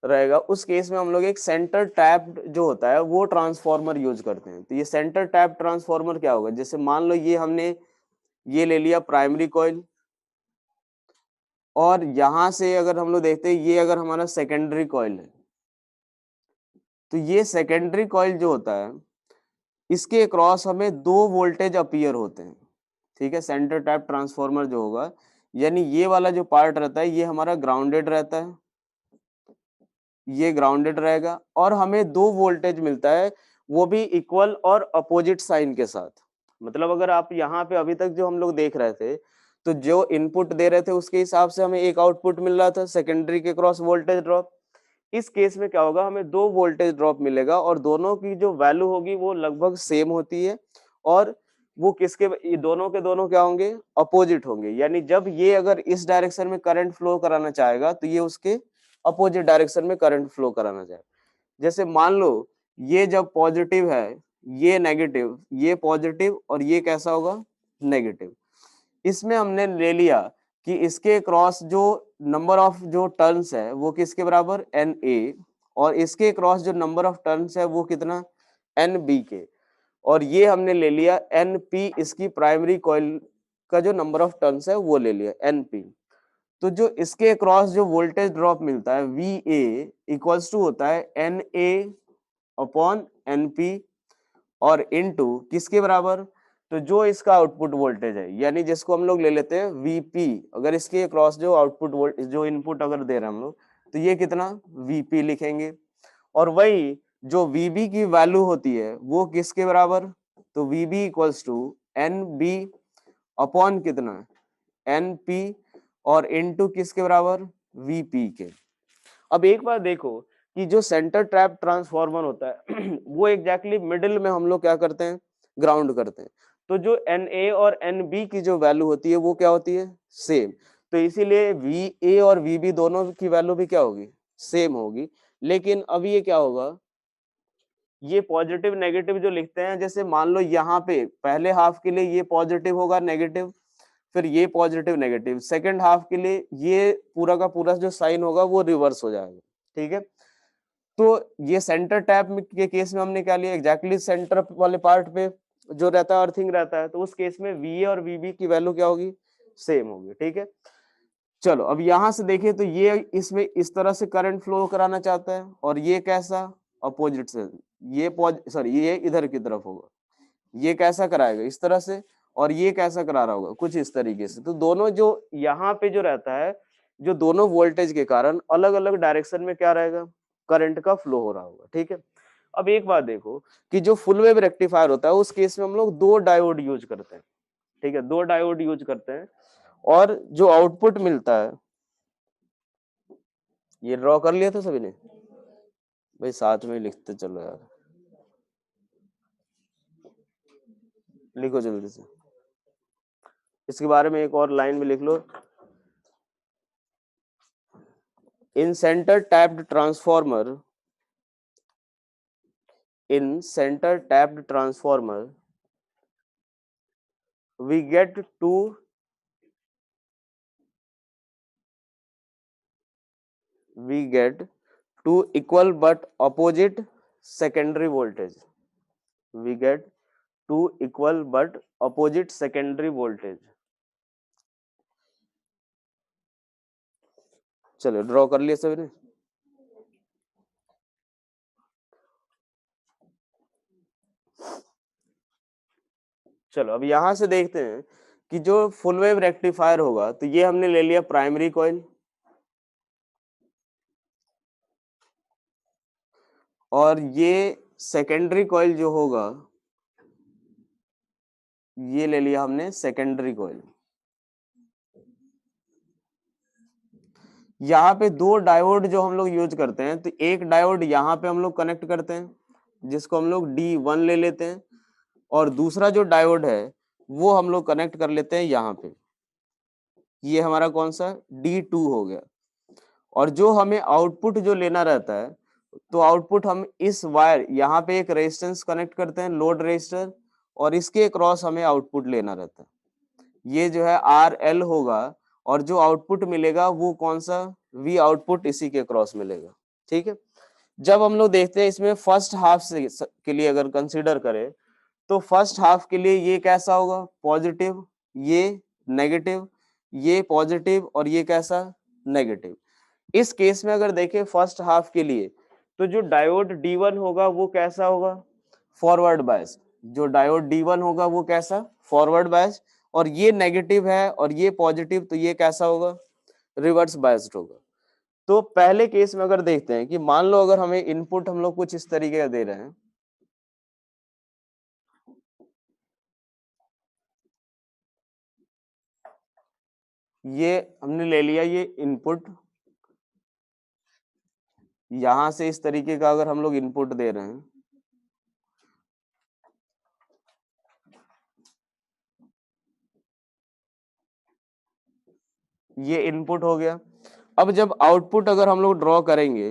रहेगा, उस केस में हम लोग एक सेंटर टैप्ड जो होता है वो ट्रांसफॉर्मर यूज करते हैं। तो ये सेंटर टैप ट्रांसफॉर्मर क्या होगा, जैसे मान लो ये हमने ये ले लिया प्राइमरी कॉइल, और यहां से अगर हम लोग देखते हैं ये अगर हमारा सेकेंडरी कॉइल है, तो ये सेकेंडरी कॉइल जो होता है इसके क्रॉस हमें 2 वोल्टेज अपीयर होते हैं। ठीक है, सेंटर टैप ट्रांसफॉर्मर जो होगा, यानी ये वाला जो पार्ट रहता है ये हमारा ग्राउंडेड रहता है, ये ग्राउंडेड रहेगा, और हमें 2 वोल्टेज मिलता है, वो भी इक्वल और अपोजिट साइन के साथ। मतलब अगर आप यहाँ पे अभी तक जो हम लोग देख रहे थे, तो जो इनपुट दे रहे थे उसके हिसाब से हमें एक आउटपुट मिल रहा था सेकेंडरी के क्रॉस वोल्टेज ड्रॉप। इस केस में क्या होगा, हमें 2 वोल्टेज ड्रॉप मिलेगा और दोनों की जो वैल्यू होगी वो लगभग सेम होती है, और वो किसके, ये दोनों के दोनों क्या होंगे, अपोजिट होंगे। यानी जब ये अगर इस डायरेक्शन में करंट फ्लो कराना चाहेगा तो ये उसके अपोजिट डायरेक्शन में करंट फ्लो कराना चाहेगा। जैसे मान लो ये जब पॉजिटिव है, ये नेगेटिव, ये पॉजिटिव, और ये कैसा होगा, नेगेटिव। इसमें हमने ले लिया कि इसके क्रॉस जो नंबर ऑफ जो टर्न्स है वो किसके बराबर, Na, और इसके क्रॉस जो नंबर ऑफ टर्न्स है वो कितना, Nb के, और ये हमने ले लिया Np, इसकी प्राइमरी कॉइल का जो नंबर ऑफ टर्न्स है वो ले लिया Np। तो जो इसके क्रॉस जो वोल्टेज ड्रॉप मिलता है Va इक्वल्स टू होता है Na अपॉन Np, और इनटू किसके बराबर, तो जो इसका आउटपुट वोल्टेज है, यानी जिसको हम लोग ले लेते हैं Vp, अगर इसके क्रॉस जो आउटपुट वोल्टेज जो इनपुट अगर दे रहे हैं हम लोग तो ये कितना Vp लिखेंगे। और वही जो Vb की वैल्यू होती है वो किसके बराबर, तो Vb equals to NB upon कितना NP और इनटू किसके बराबर Vp के। अब एक बार देखो कि जो सेंटर ट्रैप ट्रांसफॉर्मर होता है वो एग्जैक्टली मिडिल में हम लोग क्या करते हैं, ग्राउंड करते हैं। तो जो Na और Nb की जो वैल्यू होती है वो क्या होती है, सेम। तो इसीलिए Va और Vb दोनों की वैल्यू भी क्या होगी, सेम होगी। लेकिन अब ये क्या होगा, ये पॉजिटिव नेगेटिव जो लिखते हैं, जैसे मान लो यहाँ पे पहले हाफ के लिए ये पॉजिटिव होगा नेगेटिव, फिर ये पॉजिटिव नेगेटिव, सेकंड हाफ के लिए ये पूरा का पूरा जो साइन होगा वो रिवर्स हो जाएगा, ठीक है। तो ये सेंटर टैप के केस में हमने क्या लिया, एग्जैक्टली सेंटर वाले पार्ट पे जो रहता है अर्थिंग रहता है, तो उस केस में Va और Vb की वैल्यू क्या होगी, सेम होगी, ठीक है। चलो अब यहां से देखिए तो ये इसमें इस तरह से करंट फ्लो कराना चाहता है और ये कैसा, अपोजिट से, ये सॉरी ये इधर की तरफ होगा, ये कैसा कराएगा इस तरह से, और ये कैसा करा रहा होगा कुछ इस तरीके से। तो दोनों जो यहाँ पे जो रहता है, जो दोनों वोल्टेज के कारण अलग अलग डायरेक्शन में क्या रहेगा, करंट का फ्लो हो रहा होगा, ठीक है। अब एक बात देखो कि जो फुल वेव रेक्टिफायर होता है उस केस में हम लोग दो डायोड यूज करते हैं, ठीक है, दो डायोड यूज करते हैं। और जो आउटपुट मिलता है, ये ड्रॉ कर लिया था सभी ने भाई, साथ में लिखते चलो यार, लिखो जल्दी से, इसके बारे में एक और लाइन में लिख लो। In center tapped transformer, in center tapped transformer we get two equal but opposite secondary voltage, we get two equal but opposite secondary voltage। चलो ड्रॉ कर लिया सभी ने। चलो अब यहां से देखते हैं कि जो फुल वेव रेक्टिफायर होगा, तो ये हमने ले लिया प्राइमरी कॉइल, और ये सेकेंडरी कॉइल जो होगा ये ले लिया हमने सेकेंडरी कॉइल। यहाँ पे दो डायोड जो हम लोग यूज करते हैं, तो एक डायोड यहाँ पे हम लोग कनेक्ट करते हैं जिसको हम लोग D1 ले लेते हैं, और दूसरा जो डायोड है वो हम लोग कनेक्ट कर लेते हैं यहाँ पे, ये हमारा कौन सा D2 हो गया। और जो हमें आउटपुट जो लेना रहता है, तो आउटपुट हम इस वायर यहाँ पे एक रेजिस्टेंस कनेक्ट करते हैं, लोड रेजिस्टर, और इसके क्रॉस हमें आउटपुट लेना रहता है, ये जो है RL होगा, और जो आउटपुट मिलेगा वो कौन सा, V आउटपुट इसी के क्रॉस मिलेगा, ठीक है। जब हम लोग देखते हैं इसमें फर्स्ट हाफ से के लिए अगर कंसीडर करें, तो फर्स्ट हाफ के लिए ये कैसा होगा, पॉजिटिव, ये नेगेटिव, ये पॉजिटिव, और ये कैसा नेगेटिव। इस केस में अगर देखें फर्स्ट हाफ के लिए, तो जो डायोड D1 होगा वो कैसा होगा, फॉरवर्ड बायस। जो डायोड D1 होगा वो कैसा, फॉरवर्ड बायस, और ये नेगेटिव है और ये पॉजिटिव, तो ये कैसा होगा, रिवर्स बायस्ड होगा। तो पहले केस में अगर देखते हैं कि मान लो अगर हमें इनपुट हम लोग कुछ इस तरीके का दे रहे हैं, ये हमने ले लिया ये इनपुट, यहां से इस तरीके का अगर हम लोग इनपुट दे रहे हैं, ये इनपुट हो गया। अब जब आउटपुट अगर हम लोग ड्रॉ करेंगे,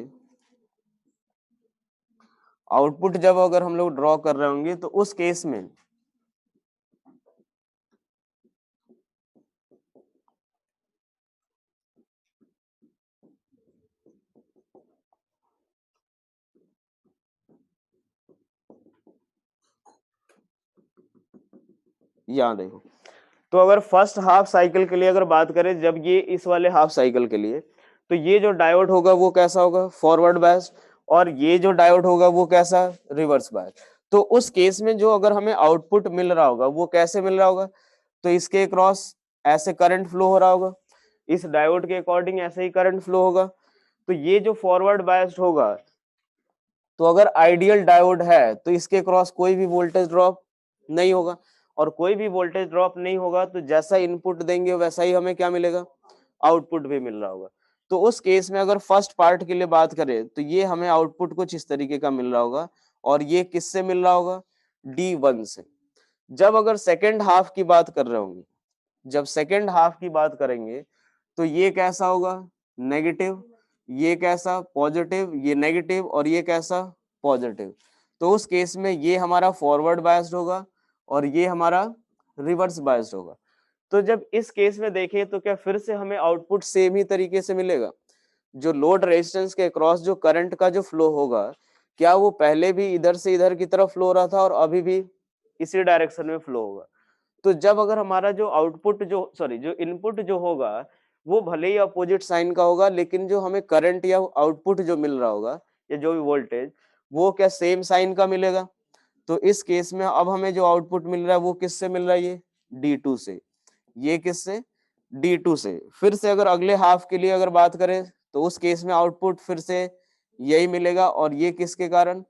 आउटपुट जब अगर हम लोग ड्रॉ कर रहे होंगे, तो उस केस में यहाँ देखो, तो अगर फर्स्ट हाफ साइकिल के लिए अगर बात करें, जब ये इस वाले हाफ साइकिल के लिए, तो ये जो डायोड होगा वो कैसा होगा, फॉरवर्ड बायस, और ये जो डायोड होगा वो कैसा, रिवर्स बायस। तो उस केस में जो अगर हमें आउटपुट मिल रहा होगा वो कैसे मिल रहा होगा, तो इसके क्रॉस ऐसे करंट फ्लो हो रहा होगा, इस डायोड के अकॉर्डिंग ऐसे ही करंट फ्लो होगा। तो ये जो फॉरवर्ड बायस्ड होगा, तो अगर आइडियल डायोड है तो इसके क्रॉस कोई भी वोल्टेज ड्रॉप नहीं होगा, और कोई भी वोल्टेज ड्रॉप नहीं होगा तो जैसा इनपुट देंगे वैसा ही हमें क्या मिलेगा, आउटपुट भी मिल रहा होगा। तो उस केस में अगर फर्स्ट पार्ट के लिए बात करें तो ये हमें आउटपुट कुछ इस तरीके का मिल रहा होगा, और ये किससे मिल रहा होगा, D1 से। जब अगर सेकेंड हाफ की बात कर रहे होंगे, जब सेकेंड हाफ की बात करेंगे तो ये कैसा होगा, नेगेटिव, ये कैसा पॉजिटिव, ये नेगेटिव, और ये कैसा पॉजिटिव। तो उस केस में ये हमारा फॉरवर्ड बायस्ड होगा और ये हमारा रिवर्स बायस्ड होगा। तो जब इस केस में देखें तो क्या फिर से हमें आउटपुट सेम ही तरीके से मिलेगा, जो लोड रेजिस्टेंस के क्रॉस जो करंट का जो फ्लो होगा, क्या वो पहले भी इधर से इधर की तरफ फ्लो रहा था और अभी भी इसी डायरेक्शन में फ्लो होगा। तो जब अगर हमारा जो आउटपुट जो सॉरी जो इनपुट जो होगा वो भले ही अपोजिट साइन का होगा, लेकिन जो हमें करंट या आउटपुट जो मिल रहा होगा या जो भी वोल्टेज, वो क्या सेम साइन का मिलेगा। तो इस केस में अब हमें जो आउटपुट मिल रहा है वो किससे मिल रहा है, ये D2 से, ये किससे, D2 से। फिर से अगर अगले हाफ के लिए अगर बात करें तो उस केस में आउटपुट फिर से यही मिलेगा, और ये किसके कारण,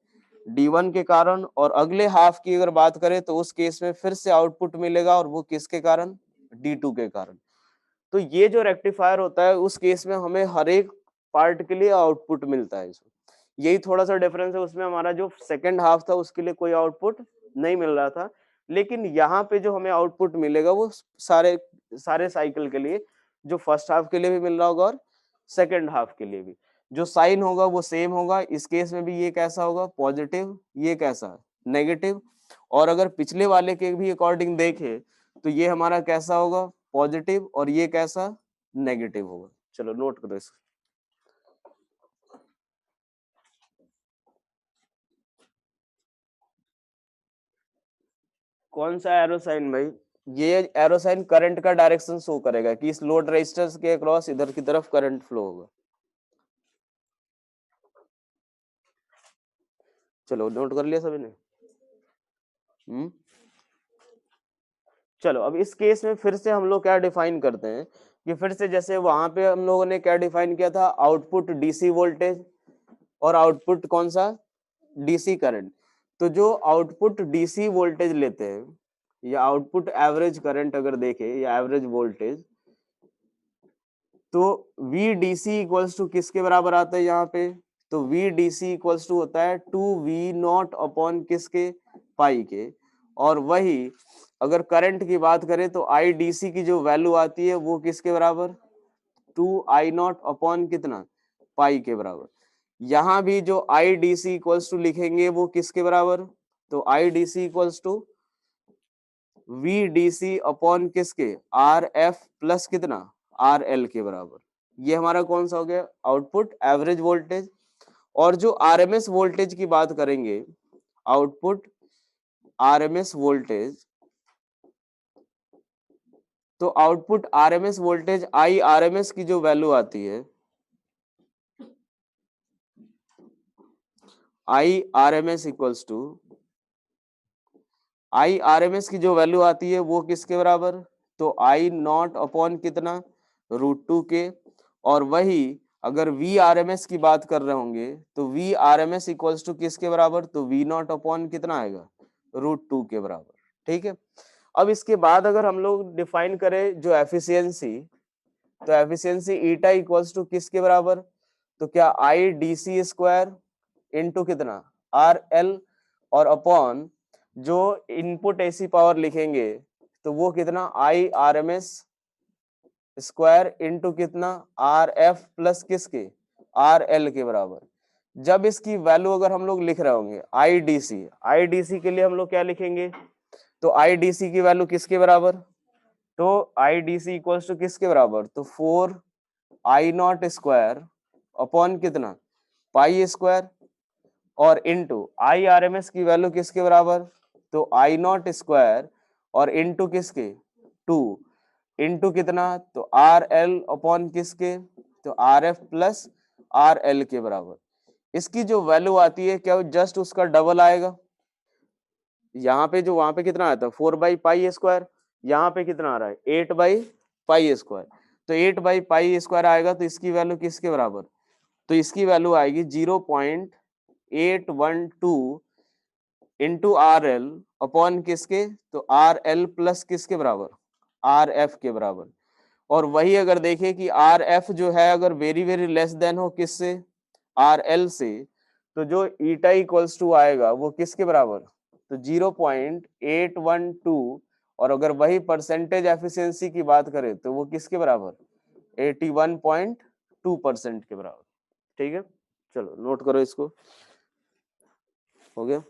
D1 के कारण। और अगले हाफ की अगर बात करें तो उस केस में फिर से आउटपुट मिलेगा, और वो किसके कारण, D2 के कारण। तो ये जो रेक्टिफायर होता है उस केस में हमें हर एक पार्ट के लिए आउटपुट मिलता है इसमें। यही थोड़ा सा डिफरेंस है, उसमें हमारा जो सेकंड हाफ था उसके लिए कोई आउटपुट नहीं मिल रहा था, लेकिन यहाँ पे जो हमें आउटपुट मिलेगा वो सारे सारे साइकिल के लिए, जो फर्स्ट हाफ के लिए भी मिल रहा होगा और सेकंड हाफ के लिए भी, जो साइन होगा वो सेम होगा। इस केस में भी ये कैसा होगा, पॉजिटिव, ये कैसा, नेगेटिव। और अगर पिछले वाले के भी अकॉर्डिंग देखें तो ये हमारा कैसा होगा, पॉजिटिव, और ये कैसा, नेगेटिव होगा। चलो नोट करो इसको। कौन सा एरो साइन भाई, ये एरो साइन करंट का डायरेक्शन शो करेगा कि इस लोड रेजिस्टेंस के अक्रॉस इधर की तरफ करंट फ्लो होगा। चलो नोट कर लिया सभी ने। चलो अब इस केस में फिर से हम लोग क्या डिफाइन करते हैं कि फिर से जैसे वहां पे हम लोगों ने क्या डिफाइन किया था, आउटपुट डीसी वोल्टेज और आउटपुट कौन सा, डीसी करंट। तो जो आउटपुट डीसी वोल्टेज लेते हैं या आउटपुट एवरेज करंट अगर देखे या एवरेज वोल्टेज, तो वी डीसी इक्वल्स टू किसके बराबर आता है यहाँ पे, तो वी डीसी इक्वल्स टू होता है 2V0 अपॉन किसके, पाई के। और वही अगर करंट की बात करें तो आई डीसी की जो वैल्यू आती है वो किसके बराबर, 2I0 अपॉन कितना, पाई के बराबर। यहाँ भी जो आई डीसी इक्वल्स टू लिखेंगे वो किसके बराबर, तो I DC equals to V DC upon किसके, आर एफ प्लस कितना, आर एल के बराबर। ये हमारा कौन सा हो गया, आउटपुट एवरेज वोल्टेज। और जो आरएमएस वोल्टेज की बात करेंगे, आउटपुट आरएमएस वोल्टेज, तो output RMS voltage I RMS की जो वैल्यू आती है, I RMS equals to, I RMS की जो वैल्यू आती है वो किसके बराबर, तो आई नॉट अपॉन कितना, √2 के। और वही अगर वी आरएमएस की बात कर रहे होंगे तो वी आरएमएस इक्वल्स टू किसके बराबर, तो V0 अपॉन कितना आएगा, √2 के बराबर। ठीक है। अब इसके बाद अगर हम लोग डिफाइन करें जो एफिशिएंसी, तो एफिशिएंसी ईटा इक्वल्स टू किसके बराबर, तो क्या आई डीसी स्क्वायर इंटू कितना, आर एल, और अपॉन जो इनपुट एसी पावर लिखेंगे तो वो कितना, I R M S square into कितना, आर एफ प्लस किसके, आर एल के बराबर। जब इसकी वैल्यू अगर हम लोग लिख रहे होंगे आईडीसी के लिए हम लोग क्या लिखेंगे, तो आईडीसी की वैल्यू किसके बराबर, तो आईडीसी इक्वल्स टू किसके बराबर, तो 4I0 स्क्वायर अपॉन कितना, पाई स्क्वायर, और इनटू आई आरएमएस की वैल्यू किसके बराबर, तो I0 स्क्वायर और इनटू किसके, 2, इनटू कितना, तो आर एल अपॉन किसके, तो are F plus are L के बराबर। इसकी जो वैल्यू आती है क्या जस्ट उसका डबल आएगा, यहाँ पे जो वहां पे कितना आता है 4/पाई स्क्वायर, यहाँ पे कितना आ रहा है 8/पाई स्क्वायर। तो 8/पाई स्क्वायर आएगा तो इसकी वैल्यू किसके बराबर, तो इसकी वैल्यू आएगी 0.812 इंटू आर एल अपॉन किसके, तो आर एल प्लस किसके बराबर, आर एफ के बराबर। और वही अगर देखें कि आर एफ जो है अगर वेरी वेरी लेस देन हो किससे, आर एल से, तो जो ईटा इक्वल्स टू आएगा वो किसके बराबर, तो 0.812। और अगर वही परसेंटेज एफिशिएंसी की बात करें तो वो किसके बराबर, 81.2% के बराबर। ठीक है, चलो नोट करो इसको, हो गया।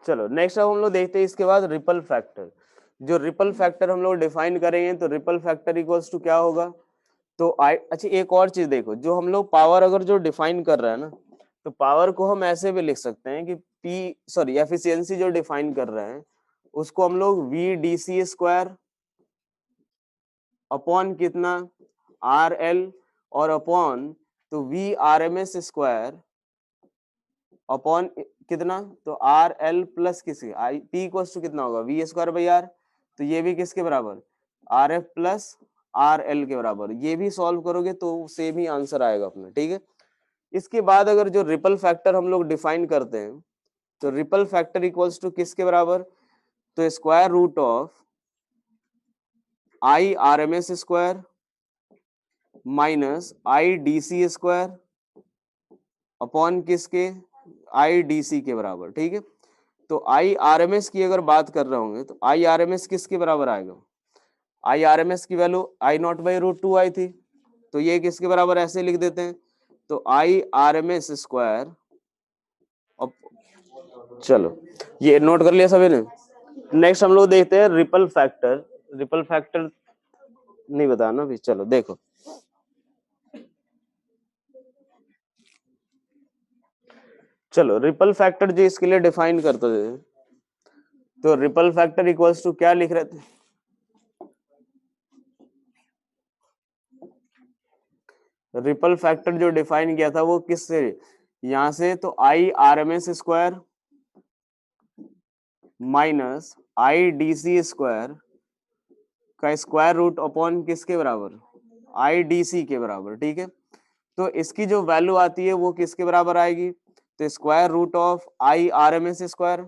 चलो नेक्स्ट अब हम लोग देखते हैं इसके बाद रिपल फैक्टर। जो रिपल फैक्टर हम लोग डिफाइन करेंगे तो रिपल फैक्टर इक्वल्स टू क्या होगा, तो आई, अच्छा एक और चीज देखो, जो हम लोग पावर अगर जो डिफाइन कर रहे हैं ना, तो पावर को हम ऐसे भी लिख सकते हैं कि पी सॉरी एफिशिएंसी जो डिफाइन कर रहे हैं उसको हम लोग V D C square upon कितना, आर एल, और अपॉन तो V R M S square upon कितना, तो आर एल प्लस किसके, आई पी इक्वल्स टू कितना होगा, वी स्क्वायर बाई आर, तो ये भी किसके बराबर, are F plus are L के बराबर। ये भी सॉल्व करोगे तो सेम ही आंसर आएगा अपना। ठीक है, इसके बाद अगर जो रिपल फैक्टर हम लोग डिफाइन करते हैं तो रिपल फैक्टर इक्वल्स टू किसके बराबर, तो square root of I R M S square minus I D C square upon किसके, आई डी सी के बराबर। ठीक है, तो आई आर एम एस की अगर बात कर रहे होंगे तो आई आर एम एस किसके बराबर आएगा, आई आर एम एस की value I naught by root two आई थी, तो ये किसके बराबर ऐसे लिख देते हैं, तो I R M S square. चलो ये नोट कर लिया सभी ने। नेक्स्ट हम लोग देखते हैं रिपल फैक्टर। रिपल फैक्टर नहीं बताना भी, चलो देखो, चलो रिपल फैक्टर जो इसके लिए डिफाइन करते थे, तो रिपल फैक्टर इक्वल्स टू क्या लिख रहे थे, रिपल फैक्टर जो डिफाइन किया था वो किससे, यहां से, तो I R M S square minus I D C square का स्क्वायर रूट अपॉन किसके बराबर, आई डी सी के बराबर। ठीक है, तो इसकी जो वैल्यू आती है वो किसके बराबर आएगी, तो square root of I R M S square,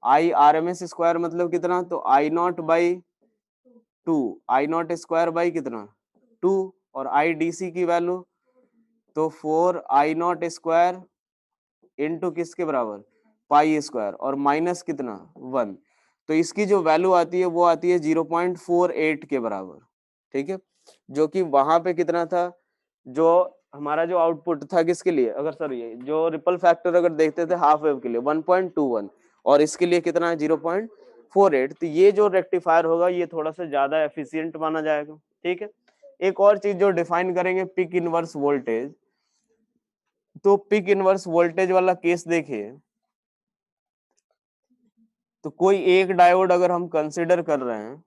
I R M S square मतलब कितना, तो I naught by two, I naught square by कितना, टू, और आई डी सी की वैल्यू तो 4 आई नॉट स्क्वायर इंटू किसके बराबर, पाई स्क्वायर, और माइनस कितना 1। तो इसकी जो वैल्यू आती है वो आती है 0.48 के बराबर। ठीक है, जो कि वहां पे कितना था, जो हमारा जो आउटपुट था किसके लिए, अगर सर ये जो रिपल फैक्टर अगर देखते थे हाफ वेव के लिए 1.21, और इसके लिए कितना है 0.48। तो ये जो रेक्टिफायर होगा ये थोड़ा सा ज्यादा एफिशिएंट माना जाएगा। ठीक है, एक और चीज जो डिफाइन करेंगे पिक इनवर्स वोल्टेज। तो पिक इनवर्स वोल्टेज वाला केस देखिए, तो कोई एक डायोड अगर हम कंसिडर कर रहे हैं,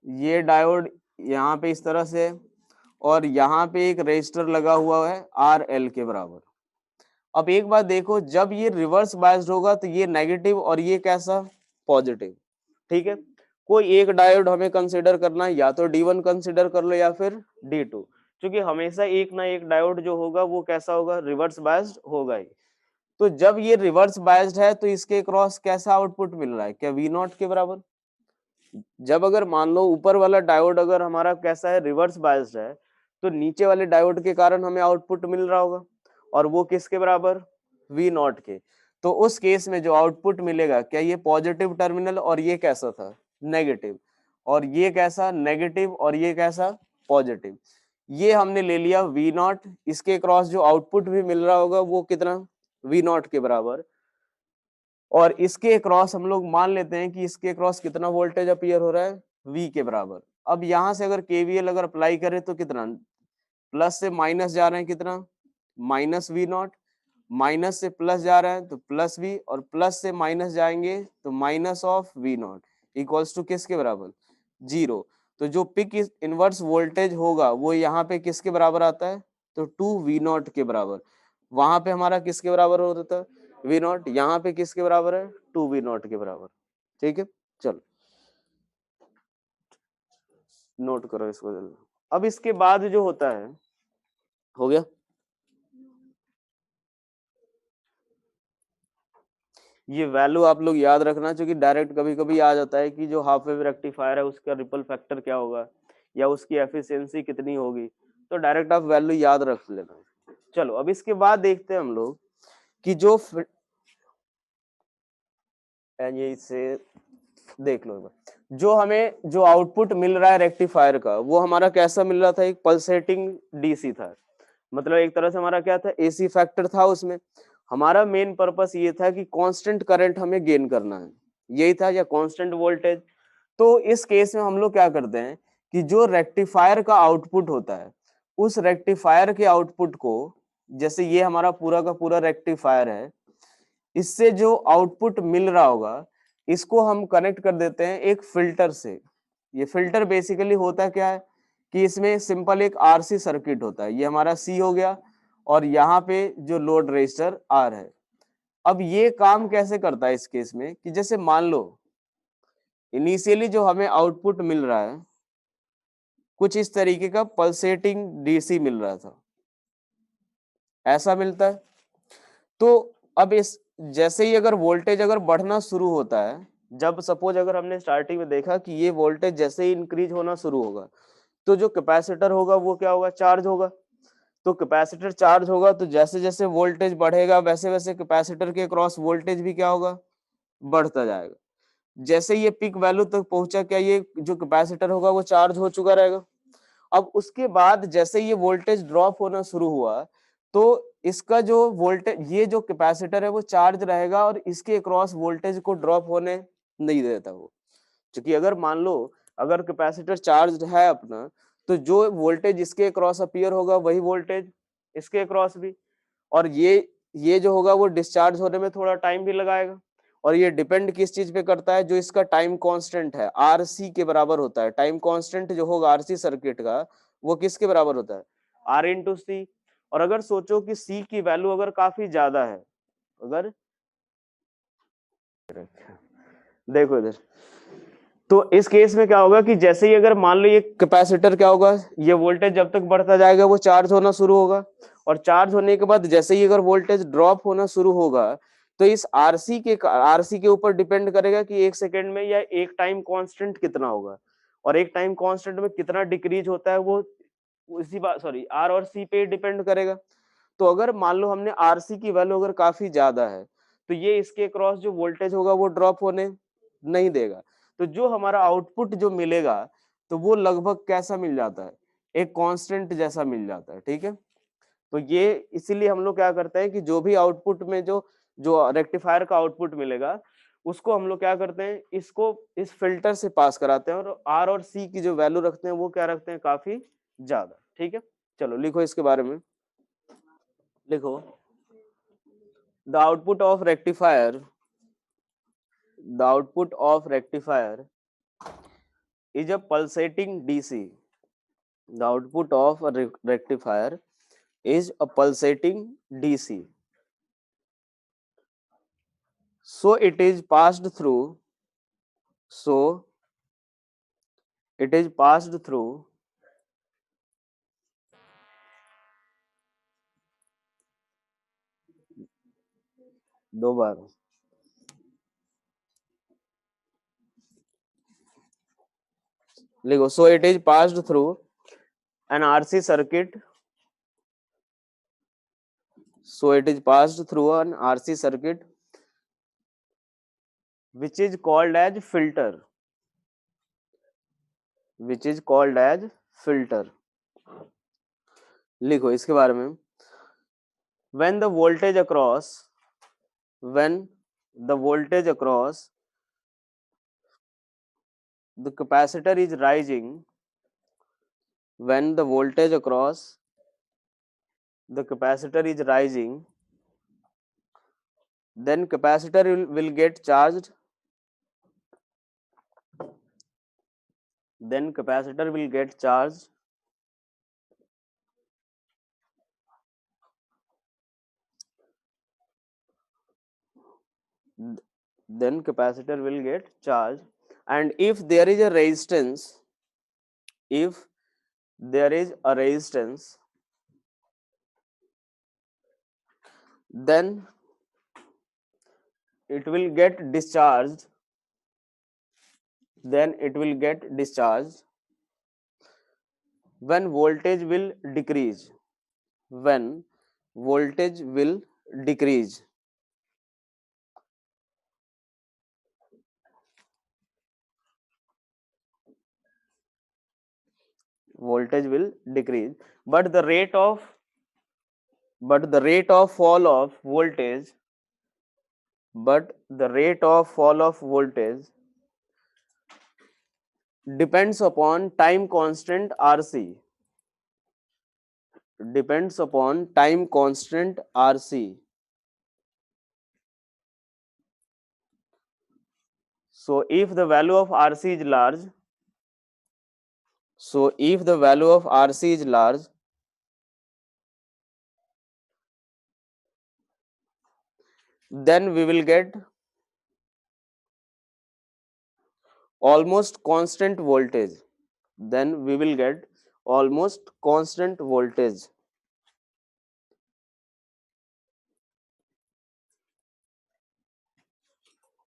ये डायोड यहाँ पे इस तरह से, और यहाँ पे एक रेजिस्टर लगा हुआ है आर एल के बराबर। अब एक बात देखो, जब ये रिवर्स बायस्ड होगा तो ये नेगेटिव और ये कैसा, पॉजिटिव। ठीक है, कोई एक डायोड हमें कंसिडर करना है, या तो D1 कंसिडर कर लो या फिर D2, क्योंकि हमेशा एक ना एक डायोड जो होगा वो कैसा होगा, रिवर्स बायस्ड होगा ही। तो जब ये रिवर्स बायस्ड है तो इसके क्रॉस कैसा आउटपुट मिल रहा है, क्या V नॉट के बराबर। जब अगर मान लो ऊपर वाला डायोड अगर हमारा कैसा है, रिवर्स बायस्ड है, तो नीचे वाले डायोड के कारण हमें आउटपुट मिल रहा होगा, और वो किसके बराबर, V नॉट के। तो उस केस में जो आउटपुट मिलेगा, क्या ये पॉजिटिव टर्मिनल और ये कैसा था, नेगेटिव, और ये कैसा नेगेटिव और ये कैसा पॉजिटिव। ये हमने ले लिया V नॉट, इसके क्रॉस जो आउटपुट भी मिल रहा होगा वो कितना, V नॉट के बराबर। और इसके क्रॉस हम लोग मान लेते हैं कि इसके क्रॉस कितना वोल्टेज अपीयर हो रहा है, V के बराबर। अब यहां से अगर KVL अगर अप्लाई करें तो कितना, प्लस से माइनस जा रहे हैं कितना, माइनस V नॉट, माइनस से प्लस जा रहे हैं तो प्लस V, और प्लस से माइनस जाएंगे तो minus of V not equals to किसके बराबर, 0। तो जो पिक इनवर्स वोल्टेज होगा वो यहाँ पे किसके बराबर आता है, तो 2V नॉट के बराबर। वहां पे हमारा किसके बराबर होता था, V नॉट, यहाँ पे किसके बराबर है, 2V नॉट के बराबर। ठीक है, चलो नोट करो इसको जल्दी। अब इसके बाद जो होता है हो गया। ये वैल्यू आप लोग याद रखना, क्योंकि डायरेक्ट कभी कभी आ जाता है कि जो हाफ वेव रेक्टिफायर है उसका रिपल फैक्टर क्या होगा या उसकी एफिशिएंसी कितनी होगी, तो डायरेक्ट आप वैल्यू याद रख लेना। चलो अब इसके बाद देखते हैं हम लोग कि जो ये इससे देख लो एक बार, जो हमें जो आउटपुट मिल रहा है रेक्टिफायर का वो हमारा कैसा मिल रहा था, एक पल्सेटिंग डीसी था। मतलब एक तरह से हमारा क्या था, एसी फैक्टर था उसमें। हमारा मेन पर्पस ये था कि कांस्टेंट करंट हमें गेन करना है, यही था, या कांस्टेंट वोल्टेज। तो इस केस में हम लोग क्या करते हैं कि जो रेक्टिफायर का आउटपुट होता है उस रेक्टिफायर के आउटपुट को, जैसे ये हमारा पूरा का पूरा रेक्टिफायर है, इससे जो आउटपुट मिल रहा होगा इसको हम कनेक्ट कर देते हैं एक फिल्टर से। ये फिल्टर बेसिकली होता क्या है कि इसमें सिंपल एक आरसी सर्किट होता है, ये हमारा सी हो गया और यहाँ पे जो लोड रेजिस्टर आर है। अब ये काम कैसे करता है इस केस में कि जैसे मान लो इनिशियली जो हमें आउटपुट मिल रहा है कुछ इस तरीके का पल्सेटिंग डीसी मिल रहा था, ऐसा मिलता है। तो अब इस जैसे ही अगर वोल्टेज अगर बढ़ना शुरू होता है, जब सपोज अगर हमने स्टार्टिंग में देखा कि ये वोल्टेज जैसे ही इंक्रीज होना शुरू होगा तो जो कैपेसिटर होगा वो क्या होगा, चार्ज होगा। तो कैपेसिटर चार्ज होगा तो जैसे जैसे वोल्टेज बढ़ेगा वैसे वैसे कैपेसिटर के क्रॉस वोल्टेज भी क्या होगा, बढ़ता जाएगा। जैसे ये पिक वैल्यू तक पहुंचा, क्या ये जो कैपेसिटर होगा वो चार्ज हो चुका रहेगा। अब उसके बाद जैसे ये वोल्टेज ड्रॉप होना शुरू हुआ तो इसका जो वोल्टेज, ये जो कैपेसिटर है वो चार्ज रहेगा और इसके अक्रॉस वोल्टेज को ड्रॉप होने नहीं देता वो। क्योंकि अगर मान लो अगर कैपेसिटर चार्ज है अपना, तो जो वोल्टेज इसके अक्रॉस अपीयर होगा वही वोल्टेज इसके अक्रॉस भी, और ये जो होगा वो डिस्चार्ज होने में थोड़ा टाइम भी लगाएगा। और ये डिपेंड किस चीज पे करता है, जो इसका टाइम कांस्टेंट है आरसी के बराबर होता है। टाइम कांस्टेंट जो होगा आरसी सर्किट का वो किसके बराबर होता है, आर इंटू सी। और अगर सोचो कि सी की वैल्यू अगर काफी ज्यादा है, अगर देखो इधर, तो इस केस में क्या होगा कि जैसे ही अगर मान लो ये कैपेसिटर क्या होगा, ये वोल्टेज जब तक बढ़ता जाएगा वो चार्ज होना शुरू होगा, और चार्ज होने के बाद जैसे ही अगर वोल्टेज ड्रॉप होना शुरू होगा तो इस आरसी के ऊपर डिपेंड करेगा कि एक सेकेंड में या एक टाइम कांस्टेंट कितना होगा, और एक टाइम कांस्टेंट में कितना डिक्रीज होता है वो उसी बात सॉरी आर और सी पे डिपेंड करेगा। तो अगर मान लो हमने आरसी की वैल्यू अगर काफी ज्यादा है तो ये इसके क्रॉस जो वोल्टेज होगा वो ड्रॉप होने नहीं देगा। तो जो हमारा आउटपुट जो मिलेगा तो वो लगभग कैसा मिल जाता है, एक कांस्टेंट जैसा मिल जाता है। ठीक है, तो ये इसीलिए हम लोग क्या करते हैं कि जो भी आउटपुट में जो जो रेक्टिफायर का आउटपुट मिलेगा उसको हम लोग क्या करते हैं, इसको इस फिल्टर से पास कराते हैं और आर और सी की जो वैल्यू रखते हैं वो क्या रखते हैं, काफी ज्यादा। ठीक है, चलो लिखो इसके बारे में। लिखो the output of rectifier, the output of rectifier is a pulsating DC. The output of a rectifier is a pulsating DC. So it is passed through. So it is passed through दो बार लिखो। So it is passed through an RC circuit. So it is passed through an RC circuit which is called as filter. Which is called as filter. लिखो इसके बारे में। When the voltage across the capacitor is rising, when the voltage across the capacitor is rising, then capacitor will get charged, then capacitor will get charged then capacitor will get charged, and if there is a resistance, if there is a resistance then it will get discharged, when voltage will decrease, when voltage will decrease. Voltage will decrease, but the rate of fall of voltage, depends upon time constant RC, So if the value of RC is large, then we will get almost constant voltage.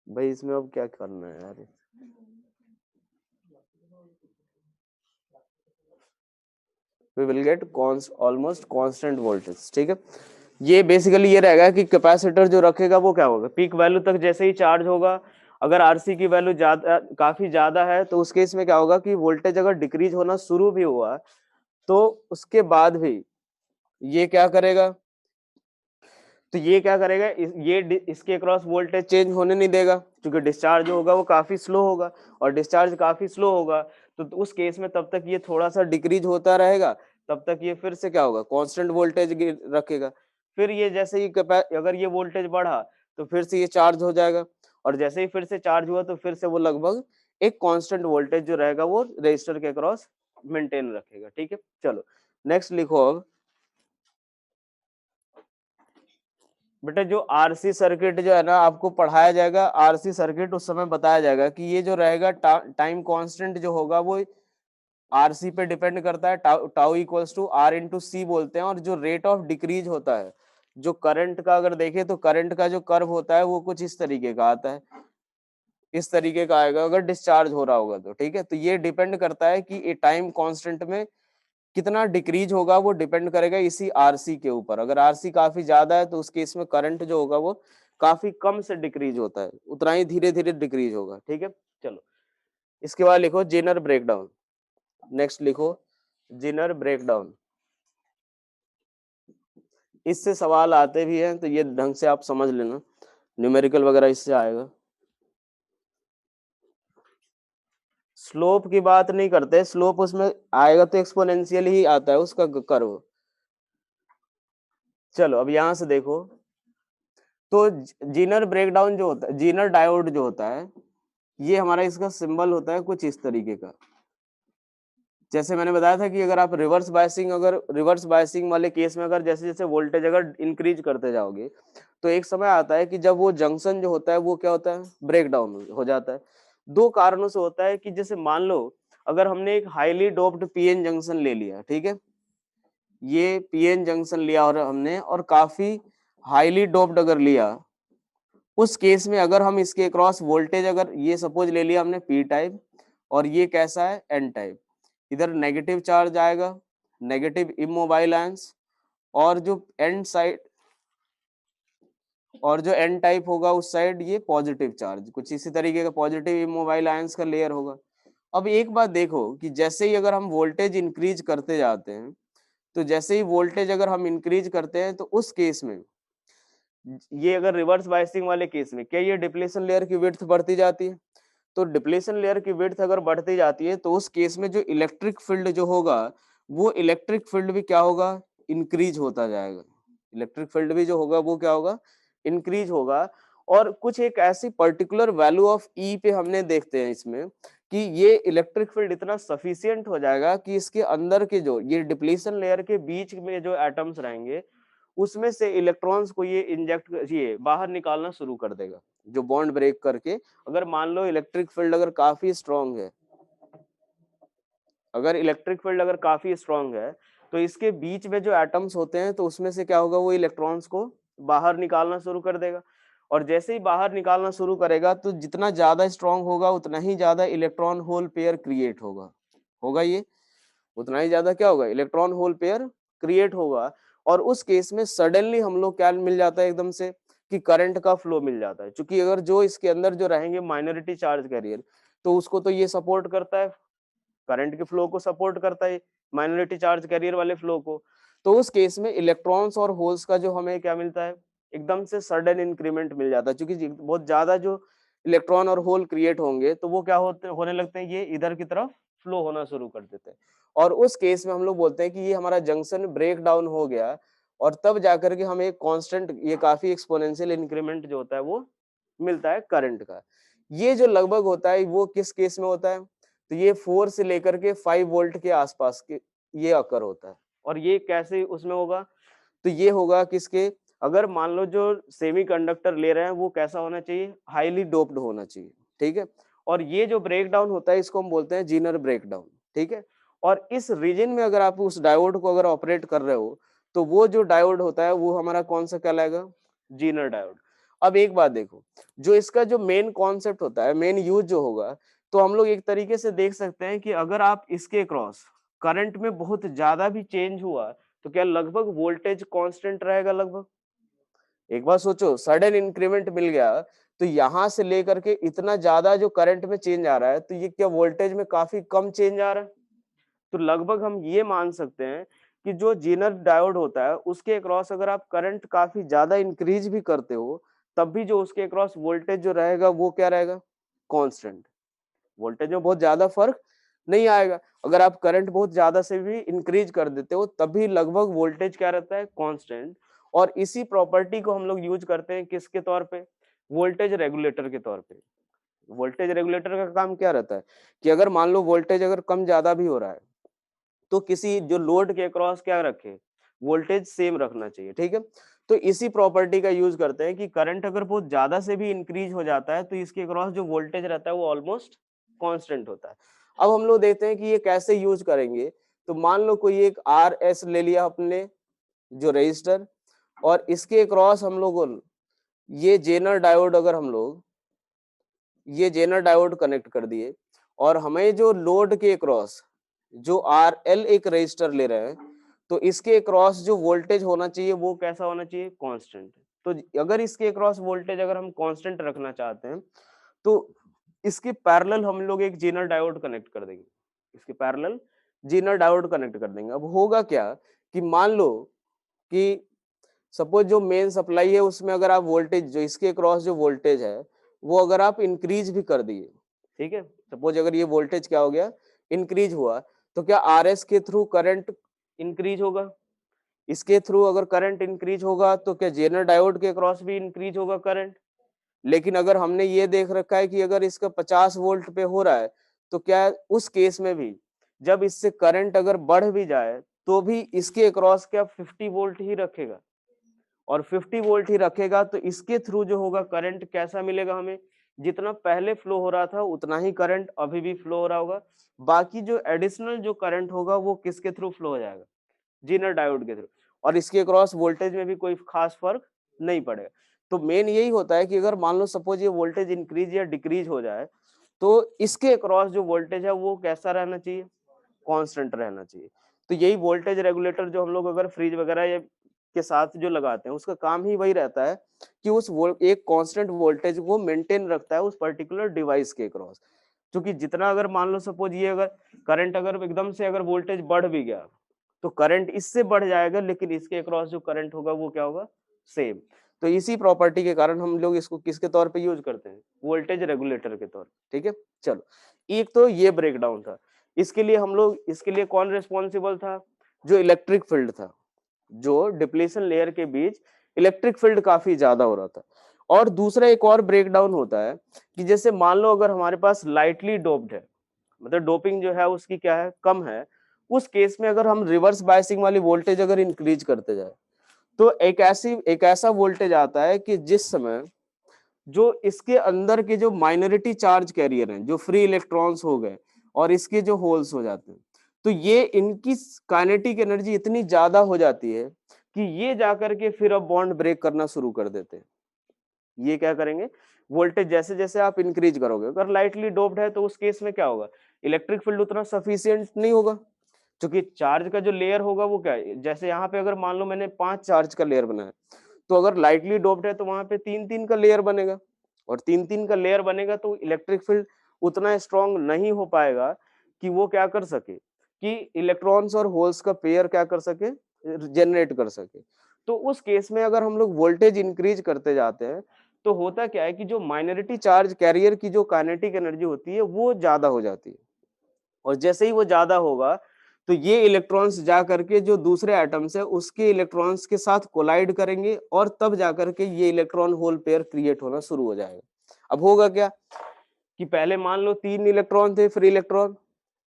भाई इसमें अब क्या करना है यार? We will get almost constant voltage. ठीक है, ये बेसिकली ये रहेगा कि कैपेसिटर जो रखेगा वो क्या होगा, पीक वैल्यू तक जैसे ही चार्ज होगा, अगर आरसी की वैल्यू काफी ज्यादा है तो उस केस में क्या होगा कि वोल्टेज अगर डिक्रीज होना शुरू भी हुआ तो उसके बाद भी ये क्या करेगा, इसके अक्रॉस वोल्टेज चेंज होने नहीं देगा, क्योंकि डिस्चार्ज होगा वो काफी स्लो होगा, और डिस्चार्ज काफी स्लो होगा तो उस केस में तब तक ये थोड़ा सा डिक्रीज होता रहेगा, तब तक ये फिर से क्या होगा, कांस्टेंट वोल्टेज रखेगा। फिर ये जैसे ही अगर ये वोल्टेज बढ़ा तो फिर से ये चार्ज हो जाएगा, और जैसे ही फिर से चार्ज हुआ तो फिर से वो लगभग एक कांस्टेंट वोल्टेज जो रहेगा वो रजिस्टर के अक्रॉस मेंटेन रखेगा। ठीक है, चलो नेक्स्ट लिखो। अब बेटा जो आरसी सर्किट जो है ना आपको पढ़ाया जाएगा, आरसी सर्किट उस समय बताया जाएगा कि ये जो रहेगा टाइम कांस्टेंट जो होगा वो आरसी पे डिपेंड करता है, tau equals to R into C बोलते हैं, और जो रेट ऑफ डिक्रीज होता है, जो करंट का अगर देखें तो करंट का जो कर्व होता है वो कुछ इस तरीके का आता है, इस तरीके का आएगा अगर डिस्चार्ज हो रहा होगा तो। ठीक है, तो ये डिपेंड करता है कि टाइम कांस्टेंट में कितना डिक्रीज होगा, वो डिपेंड करेगा इसी आरसी के ऊपर। अगर आरसी काफी ज्यादा है तो उस केस में करंट जो होगा वो काफी कम से डिक्रीज होता है, उतना ही धीरे धीरे डिक्रीज होगा। ठीक है, चलो इसके बाद लिखो जेनर ब्रेकडाउन। नेक्स्ट लिखो जेनर ब्रेकडाउन। इससे सवाल आते भी हैं तो ये ढंग से आप समझ लेना, न्यूमेरिकल वगैरह इससे आएगा। स्लोप की बात नहीं करते, स्लोप उसमें आएगा तो एक्सपोनेंशियल ही आता है उसका कर्व। चलो अब यहां से देखो, तो जीनर ब्रेकडाउन जो होता है, जीनर डायोड जो होता है, ये हमारा इसका सिंबल होता है कुछ इस तरीके का। जैसे मैंने बताया था कि अगर आप रिवर्स बायसिंग वाले केस में अगर जैसे जैसे वोल्टेज अगर इंक्रीज करते जाओगे तो एक समय आता है कि जब वो जंक्शन जो होता है वो क्या होता है, ब्रेक डाउन हो जाता है। दो कारणों से होता है कि जैसे मान लो अगर हमने एक हाईली डोप्ड पीएन जंक्शन ले लिया, ठीक है, ये पीएन जंक्शन लिया और हमने और काफी हाईली डोप्ड अगर लिया, उस केस में अगर हम इसके क्रॉस वोल्टेज अगर ये सपोज ले लिया हमने पी टाइप और ये कैसा है एन टाइप, इधर नेगेटिव चार्ज आएगा, नेगेटिव इमोबाइल आयंस, और जो एंड साइड और जो एन टाइप होगा उस साइड ये पॉजिटिव चार्ज, कुछ इसी तरीके का पॉजिटिव इमोबाइल आयंस का लेयर होगा। अब एक बात देखो कि जैसे ही अगर हम वोल्टेज इंक्रीज करते जाते हैं, तो जैसे ही वोल्टेज अगर हम इंक्रीज करते हैं तो उस केस में ये अगर रिवर्स बायसिंग वाले केस में क्या ये डिप्लेशन लेयर की विड्थ बढ़ती जाती है, तो डिप्लेशन लेयर की विड्थ अगर बढ़ती जाती है तो उस केस में जो इलेक्ट्रिक फील्ड जो होगा वो इलेक्ट्रिक फील्ड भी क्या होगा, इंक्रीज होता जाएगा। इलेक्ट्रिक फील्ड भी जो होगा वो क्या होगा, इंक्रीज होगा। और कुछ एक ऐसी पर्टिकुलर वैल्यू ऑफ ई पे हमने देखते हैं इसमें कि ये इलेक्ट्रिक फील्ड इतना सफिशियंट हो जाएगा कि इसके अंदर के जो ये डिप्लीशन लेयर के बीच में जो एटम्स रहेंगे उसमें से इलेक्ट्रॉन्स को ये इंजेक्ट ये बाहर निकालना शुरू कर देगा, जो बॉन्ड ब्रेक करके। अगर मान लो इलेक्ट्रिक फील्ड अगर काफी स्ट्रांग है, तो इसके बीच में जो एटम्स होते हैं तो उसमें से क्या होगा, वो इलेक्ट्रॉन्स को बाहर निकालना शुरू कर देगा, और जैसे ही बाहर निकालना शुरू करेगा तो जितना ज्यादा स्ट्रांग होगा उतना ही ज्यादा इलेक्ट्रॉन होल पेयर क्रिएट होगा ये उतना ही ज्यादा क्या होगा, इलेक्ट्रॉन होल पेयर क्रिएट होगा। और उस केस में सडनली हम लोग क्या मिल जाता है एकदम से, कि करंट का फ्लो मिल जाता है, क्योंकि अगर जो इसके अंदर जो रहेंगे माइनॉरिटी चार्ज कैरियर, तो उसको तो ये सपोर्ट करता है, करंट के फ्लो को सपोर्ट करता है माइनॉरिटी चार्ज कैरियर वाले फ्लो को। तो उस केस में इलेक्ट्रॉन्स और होल्स का जो हमें क्या मिलता है, एकदम से सडन इंक्रीमेंट मिल जाता है, क्योंकि बहुत ज्यादा जो इलेक्ट्रॉन और होल क्रिएट होंगे तो वो क्या होने लगते हैं, ये इधर की तरफ फ्लो होना शुरू कर देते हैं। और उस केस में हम लोग बोलते हैं कि ये हमारा जंक्शन ब्रेक डाउन हो गया, और तब जाकर के हमें एक कांस्टेंट, ये काफी एक्सपोनेंशियल इंक्रीमेंट जो होता है वो मिलता है करंट का। ये जो लगभग होता है वो किस केस में होता है, तो ये 4 से लेकर के 5 वोल्ट के आसपास के ये अकर होता है। और ये कैसे उसमें होगा, तो ये होगा किसके, अगर मान लो जो सेमीकंडक्टर ले रहे हैं वो कैसा होना चाहिए, हाईली डोप्ड होना चाहिए, ठीक है। और ये जो ब्रेक डाउन होता है इसको हम बोलते हैं जीनर ब्रेक डाउन, ठीक है। और इस रीजन में अगर आप उस डायोड को अगर ऑपरेट कर रहे हो तो वो जो डायोड होता है वो हमारा कौन सा कहलाएगा, जीनर डायोड। अब एक बात देखो, जो इसका जो मेन कॉन्सेप्ट होता है, मेन यूज जो होगा, तो हम लोग एक तरीके से देख सकते हैं कि अगर आप इसके क्रॉस करंट में बहुत ज्यादा भी चेंज हुआ तो क्या लगभग वोल्टेज कांस्टेंट रहेगा लगभग। एक बार सोचो, सडन इंक्रीमेंट मिल गया तो यहां से लेकर के इतना ज्यादा जो करंट में चेंज आ रहा है, तो ये क्या वोल्टेज में काफी कम चेंज आ रहा है। तो लगभग हम ये मान सकते हैं कि जो जीनर डायोड होता है उसके अक्रॉस अगर आप करंट काफी ज्यादा इंक्रीज भी करते हो, तब भी जो उसके अक्रॉस वोल्टेज जो रहेगा वो क्या रहेगा, कांस्टेंट। वोल्टेज में बहुत ज्यादा फर्क नहीं आएगा। अगर आप करंट बहुत ज्यादा से भी इंक्रीज कर देते हो तब भी लगभग वोल्टेज क्या रहता है, कांस्टेंट। और इसी प्रॉपर्टी को हम लोग यूज करते हैं किसके तौर पे, वोल्टेज रेगुलेटर के तौर पे। वोल्टेज रेगुलेटर का काम क्या रहता है कि अगर मान लो वोल्टेज अगर कम ज्यादा भी हो रहा है तो किसी जो लोड के अक्रॉस क्या रखे, वोल्टेज सेम रखना चाहिए, ठीक है। तो इसी प्रॉपर्टी का यूज करते हैं कि करंट अगर बहुत ज्यादा से भी इंक्रीज हो जाता है तो इसके अक्रॉस जो वोल्टेज रहता है वो ऑलमोस्ट कांस्टेंट होता है। अब हम लोग देखते हैं कि ये कैसे यूज करेंगे। तो मान लो कोई एक आर एस ले लिया अपने जो रजिस्टर, और इसके अक्रॉस हम लोग ये जेनर डायोड, अगर हम लोग ये जेनर डायोड कनेक्ट कर दिए, और हमें जो लोड के अक्रॉस जो आर एल एक रजिस्टर ले रहे हैं, तो इसके अक्रॉस जो वोल्टेज होना चाहिए वो कैसा होना चाहिए, कांस्टेंट। तो अगर इसके अक्रॉस वोल्टेज अगर हम कांस्टेंट रखना चाहते हैं तो इसके पैरेलल हम लोग एक जेनर डायोड कनेक्ट कर देंगे, इसके पैरेलल जेनर डायोड कनेक्ट कर देंगे। अब होगा क्या कि मान लो कि सपोज जो मेन सप्लाई है उसमें अगर आप वोल्टेज जो इसके क्रॉस जो वोल्टेज है वो अगर आप इंक्रीज भी कर दिए, ठीक है, सपोज अगर ये वोल्टेज क्या हो गया, इंक्रीज हुआ, तो क्या आरएस के थ्रू करंट इंक्रीज होगा। इसके थ्रू अगर करंट इंक्रीज होगा तो क्या जेनर डायोड के क्रॉस भी इंक्रीज होगा करंट। लेकिन अगर हमने ये देख रखा है कि अगर इसका 50 वोल्ट पे हो रहा है तो क्या उस केस में भी जब इससे करंट अगर बढ़ भी जाए तो भी इसके अक्रॉस क्या 50 वोल्ट ही रखेगा, और 50 वोल्ट ही रखेगा तो इसके थ्रू जो होगा करंट कैसा मिलेगा हमें, जितना पहले फ्लो हो रहा था उतना ही करंट अभी भी फ्लो हो रहा होगा। बाकी जो एडिशनल जो करंट होगा वो किसके थ्रू फ्लो हो जाएगा, जीनर डायोड के थ्रू, और इसके क्रॉस वोल्टेज में भी कोई खास फर्क नहीं पड़ेगा। तो मेन यही होता है कि अगर मान लो सपोज ये वोल्टेज इंक्रीज या डिक्रीज हो जाए तो इसके क्रॉस जो वोल्टेज है वो कैसा रहना चाहिए, कांस्टेंट रहना चाहिए। तो यही वोल्टेज रेगुलेटर जो हम लोग अगर फ्रिज वगैरह या के साथ जो लगाते हैं उसका काम ही वही रहता है कि उस एक कांस्टेंट वोल्टेज को मेंटेन रखता है उस पर्टिकुलर डिवाइस के क्रॉस। क्योंकि जितना अगर मान लो सपोज ये अगर करंट अगर एकदम से अगर वोल्टेज बढ़ भी गया तो करंट इससे बढ़ जाएगा, लेकिन इसके अक्रॉस जो करंट होगा वो क्या होगा, सेम। तो इसी प्रॉपर्टी के कारण हम लोग इसको किसके तौर पे यूज करते हैं, वोल्टेज रेगुलेटर के तौर पे, ठीक है। चलो, एक तो ये ब्रेकडाउन था। इसके लिए हम लोग, इसके लिए कौन रिस्पॉन्सिबल था, जो इलेक्ट्रिक फील्ड था, जो डिप्लीशन लेयर के बीच इलेक्ट्रिक फील्ड काफी ज्यादा हो रहा था। और दूसरा एक और ब्रेकडाउन होता है कि जैसे मान लो अगर हमारे पास लाइटली डोप्ड है, मतलब डोपिंग जो है उसकी क्या है, कम है, उस केस में अगर हम रिवर्स बायसिंग वाली वोल्टेज अगर इंक्रीज करते जाए तो एक ऐसा वोल्टेज आता है कि जिस समय जो इसके अंदर के जो माइनॉरिटी चार्ज कैरियर हैं, जो फ्री इलेक्ट्रॉन्स हो गए और इसके जो होल्स हो जाते हैं, तो ये इनकी काइनेटिक एनर्जी इतनी ज्यादा हो जाती है कि ये जाकर के फिर अब बॉन्ड ब्रेक करना शुरू कर देते हैं। ये क्या करेंगे, वोल्टेज जैसे जैसे आप इंक्रीज करोगे, अगर लाइटली डोप्ड है तो उस केस में क्या होगा, इलेक्ट्रिक फील्ड उतना सफिशियंट नहीं होगा, क्योंकि चार्ज का जो लेयर होगा वो क्या है, जैसे यहाँ पे अगर मान लो मैंने 5 चार्ज का लेयर बनाया, तो अगर लाइटली डोप्ड है तो वहां पे 3-3 का लेयर बनेगा, और 3-3 का लेयर बनेगा तो इलेक्ट्रिक फील्ड उतना स्ट्रांग नहीं हो पाएगा कि वो क्या कर सके, कि इलेक्ट्रॉन्स और होल्स का पेयर क्या कर सके, जनरेट कर सके। तो उस केस में अगर हम लोग वोल्टेज इंक्रीज करते जाते हैं तो होता क्या है कि जो माइनॉरिटी चार्ज कैरियर की जो काइनेटिक एनर्जी होती है वो ज्यादा हो जाती है, और जैसे ही वो ज्यादा होगा तो ये इलेक्ट्रॉन्स जा करके जो दूसरे एटम्स है उसके इलेक्ट्रॉन्स के साथ कोलाइड करेंगे, और तब जाकर के ये इलेक्ट्रॉन होल पेयर क्रिएट होना शुरू हो जाएगा। अब होगा क्या कि पहले मान लो 3 इलेक्ट्रॉन थे, फ्री इलेक्ट्रॉन,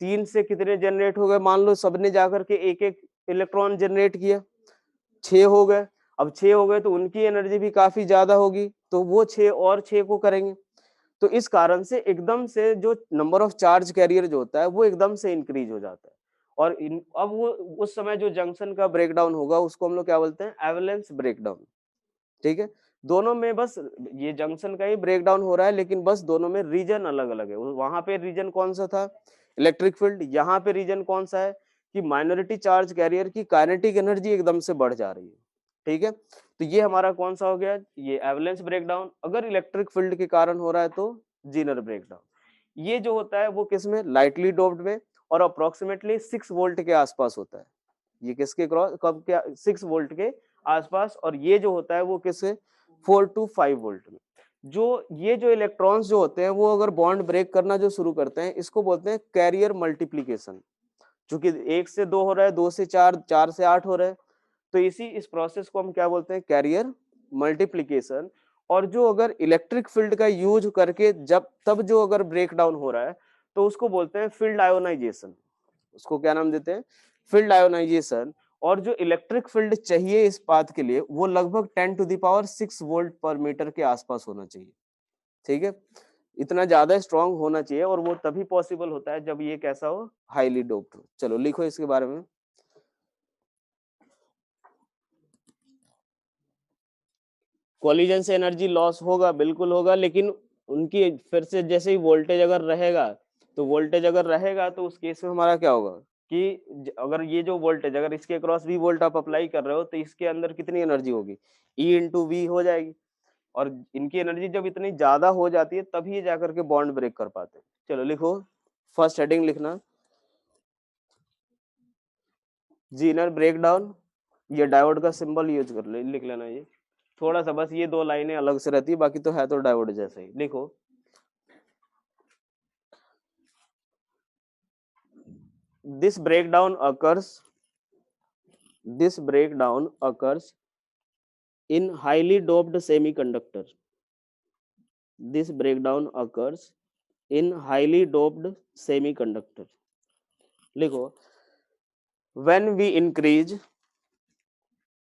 3 से कितने जनरेट हो गए, मान लो सबने जाकर के एक एक इलेक्ट्रॉन जनरेट किया, 6 हो गए। अब 6 हो गए तो उनकी एनर्जी भी काफी ज्यादा होगी, तो वो 6 और 6 को करेंगे। तो इस कारण से एकदम से जो नंबर ऑफ चार्ज कैरियर जो होता है वो एकदम से इंक्रीज हो जाता है, और अब वो उस समय जो जंक्शन का ब्रेकडाउन होगा उसको हम लोग क्या बोलते हैं, एवलेंस ब्रेकडाउन। ठीक है, दोनों में बस ये जंक्शन का ही ब्रेकडाउन हो रहा है, लेकिन बस दोनों में रीजन अलग अलग है। वहां पे रीजन कौन सा था, इलेक्ट्रिक फील्ड, यहाँ पे रीजन कौन सा है कि माइनॉरिटी चार्ज कैरियर की काइनेटिक एनर्जी एकदम से बढ़ जा रही है। ठीक है, तो ये हमारा कौन सा हो गया, ये एवलेंस ब्रेकडाउन। अगर इलेक्ट्रिक फील्ड के कारण हो रहा है तो जीनर ब्रेकडाउन। ये जो होता है वो किस में, लाइटली डोप्ड में, और अप्रोक्सीमेटली 6 वोल्ट के आसपास होता है। ये किसके क्रॉस कब क्या 6 वोल्ट के आसपास, और ये जो होता है वो किससे 4 to 5 वोल्ट में। जो ये जो इलेक्ट्रॉन्स जो होते हैं वो अगर बॉन्ड ब्रेक करना जो शुरू करते हैं इसको बोलते हैं कैरियर मल्टीप्लीकेशन। चूंकि 1 से 2 हो रहा है, 2 से 4, 4 से 8 हो रहा है, तो इस प्रोसेस को हम क्या बोलते हैं, कैरियर मल्टीप्लीकेशन। और जो अगर इलेक्ट्रिक फील्ड का यूज करके जब तब जो अगर ब्रेक डाउन हो रहा है तो उसको बोलते हैं फील्ड आयोनाइजेशन। उसको क्या नाम देते हैं, फील्ड आयोनाइजेशन। और जो इलेक्ट्रिक फील्ड चाहिए इस पाथ के लिए वो लगभग 10⁻6 वोल्ट पर मीटर के आसपास होना चाहिए। ठीक है, इतना ज्यादा स्ट्रांग होना चाहिए, और वो तभी पॉसिबल होता है जब ये कैसा हो, हाईली डोप्ड हो। चलो लिखो इसके बारे में। कोलिजन से एनर्जी लॉस होगा, बिल्कुल होगा, लेकिन उनकी फिर से जैसे ही वोल्टेज अगर रहेगा, तो वोल्टेज अगर रहेगा तो उस केस में हमारा क्या होगा कि अगर ये जो वोल्टेज अगर इसके क्रॉस वी वोल्ट आप अप्लाई कर रहे हो तो इसके अंदर कितनी एनर्जी होगी, ई इंटू वी हो जाएगी। और इनकी एनर्जी जब इतनी ज्यादा हो जाती है तभी ये जाकर के बॉन्ड ब्रेक कर पाते हैं। चलो लिखो, फर्स्ट हेडिंग लिखना, जीनर ब्रेकडाउन। ये डायोड का सिंबल यूज कर ले, लिख लेना। ये थोड़ा सा बस ये 2 लाइनें अलग से रहती है, बाकी तो है तो डायोड जैसे ही। लिखो, this breakdown occurs this breakdown occurs in highly doped semiconductor. This breakdown occurs in highly doped semiconductor. लिखो, when we increase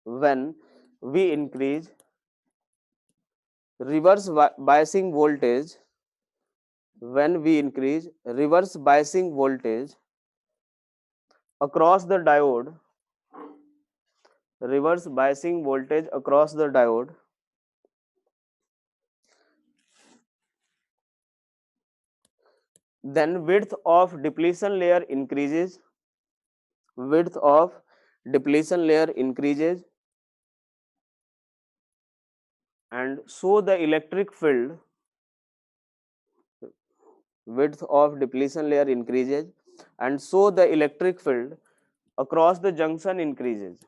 when we increase reverse biasing voltage, when we increase reverse biasing voltage across the diode, reverse biasing voltage across the diode, then width of depletion layer increases, width of depletion layer increases, and so the electric field, width of depletion layer increases, and so the electric field across the junction increases,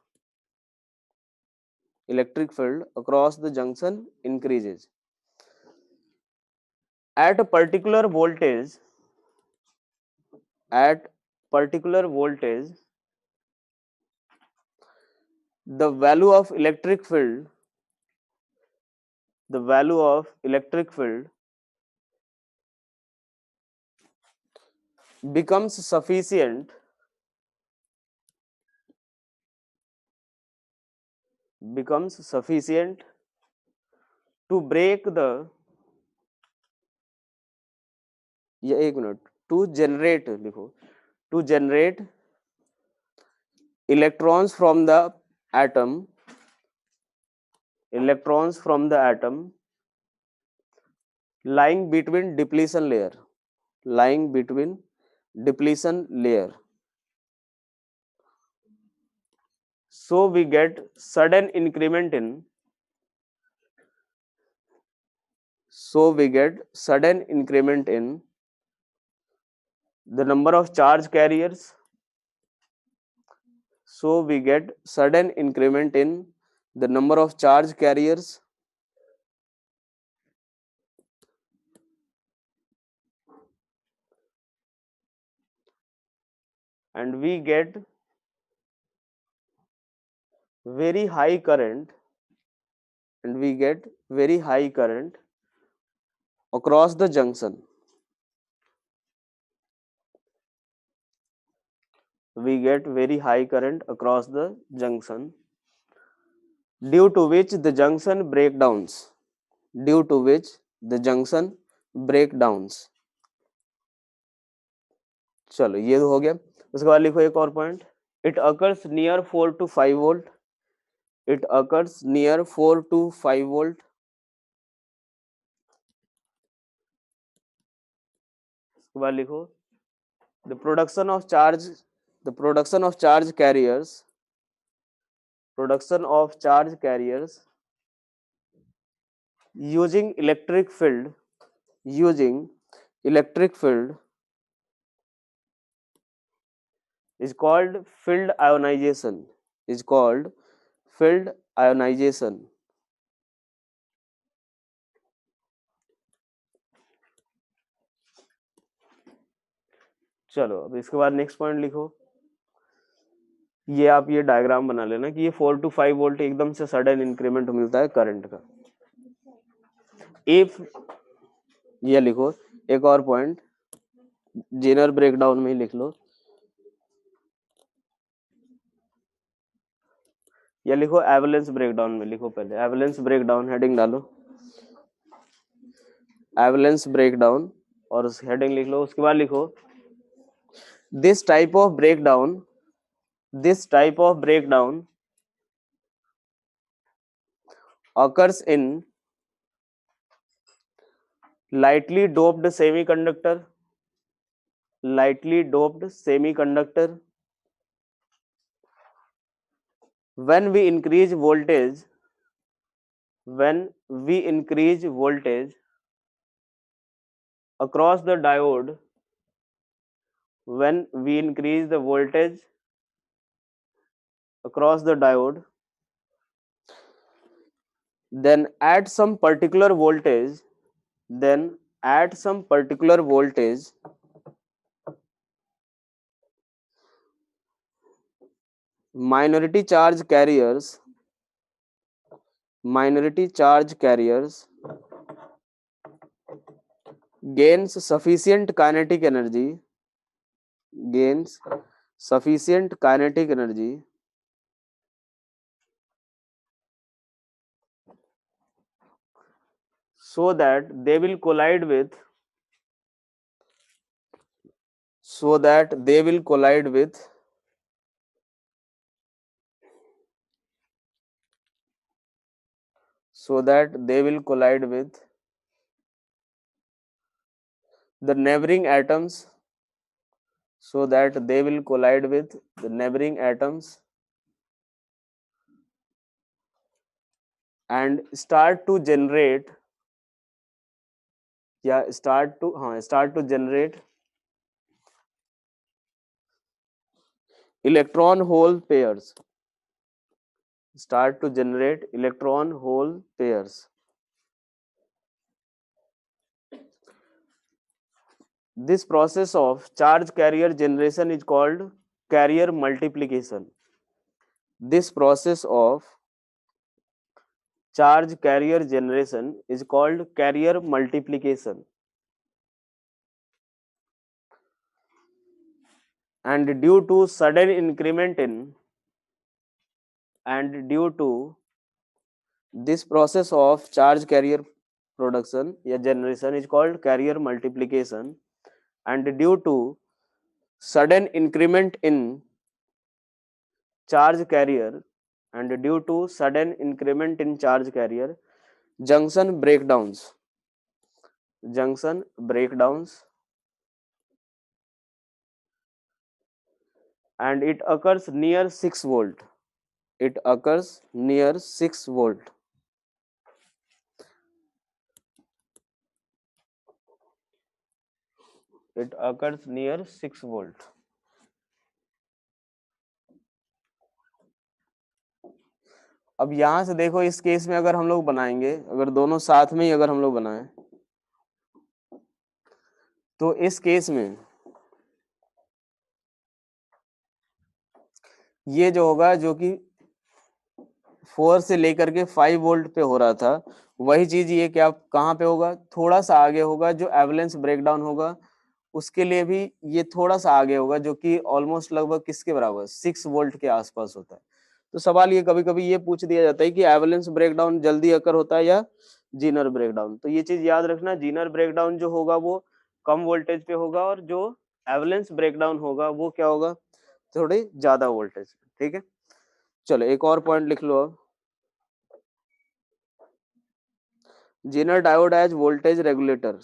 electric field across the junction increases at a particular voltage, at particular voltage the value of electric field, the value of electric field becomes sufficient, becomes sufficient to break the, या एक minute, to generate लिखो, to generate electrons from the atom, electrons from the atom lying between depletion layer, lying between depletion layer. So we get sudden increment in, so we get sudden increment in the number of charge carriers. So we get sudden increment in the number of charge carriers, and we get very high current, and we get very high current across the junction. We get very high current across the junction, due to which the junction breakdowns, due to which the junction breakdowns. चलो ये हो गया. उसके बाद लिखो एक और point. It occurs near 4 to 5 volt. It occurs near 4 to 5 volt. उसके बाद लिखो the production of charge, the production of charge carriers, production of charge carriers using electric field, using electric field is called field ionization, is called field ionization. चलो अब इसके बाद next point लिखो. ये आप ये डायग्राम बना लेना कि ये 4 to 5 वोल्ट एकदम से सडन इंक्रीमेंट मिलता है करंट का. इफ ये लिखो एक और पॉइंट जेनर ब्रेकडाउन में ही लिख लो. या लिखो एवलेंस ब्रेकडाउन में लिखो. पहले एवलेंस ब्रेकडाउन हेडिंग डालो, एवलेंस ब्रेकडाउन, और उस हेडिंग लिख लो. उसके बाद लिखो this type of breakdown, this type of breakdown occurs in lightly doped semiconductor, lightly doped semiconductor. When we increase voltage, when we increase voltage across the diode, when we increase the voltage across the diode, then at some particular voltage, then at some particular voltage, minority charge carriers, minority charge carriers gains sufficient kinetic energy, gains sufficient kinetic energy so that they will collide with, so that they will collide with so that they will collide with the neighboring atoms, so that they will collide with the neighboring atoms and start to generate, start to generate electron hole pairs, start to generate electron hole pairs. This process of charge carrier generation is called carrier multiplication. This process of charge carrier generation is called carrier multiplication. And due to sudden increment in, and due to this process of charge carrier production या generation is called carrier multiplication. And due to sudden increment in charge carrier, and due to sudden increment in charge carrier, junction breakdowns and it occurs near 6 volt. It occurs near 6 volt. It occurs near 6 volt. अब यहां से देखो, इस case में अगर हम लोग बनाएंगे, अगर दोनों साथ में ही अगर हम लोग बनाएं, तो इस केस में ये जो होगा, जो कि 4 से लेकर के 5 वोल्ट पे हो रहा था, वही चीज ये क्या कहाँ पे होगा, थोड़ा सा आगे होगा, जो एवलेंस ब्रेकडाउन होगा उसके लिए भी ये थोड़ा सा आगे होगा, जो कि ऑलमोस्ट लगभग किसके बराबर, 6 वोल्ट के आसपास होता है। तो सवाल ये कभी कभी ये पूछ दिया जाता है कि एवलेंस ब्रेकडाउन जल्दी अकर होता है या जीनर ब्रेकडाउन। तो ये चीज याद रखना, जीनर ब्रेकडाउन जो होगा वो कम वोल्टेज पे होगा, और जो एवलेंस ब्रेकडाउन होगा वो क्या होगा, थोड़ी ज्यादा वोल्टेज। ठीक है, चलो एक और पॉइंट लिख लो अब। Zener diode as voltage regulator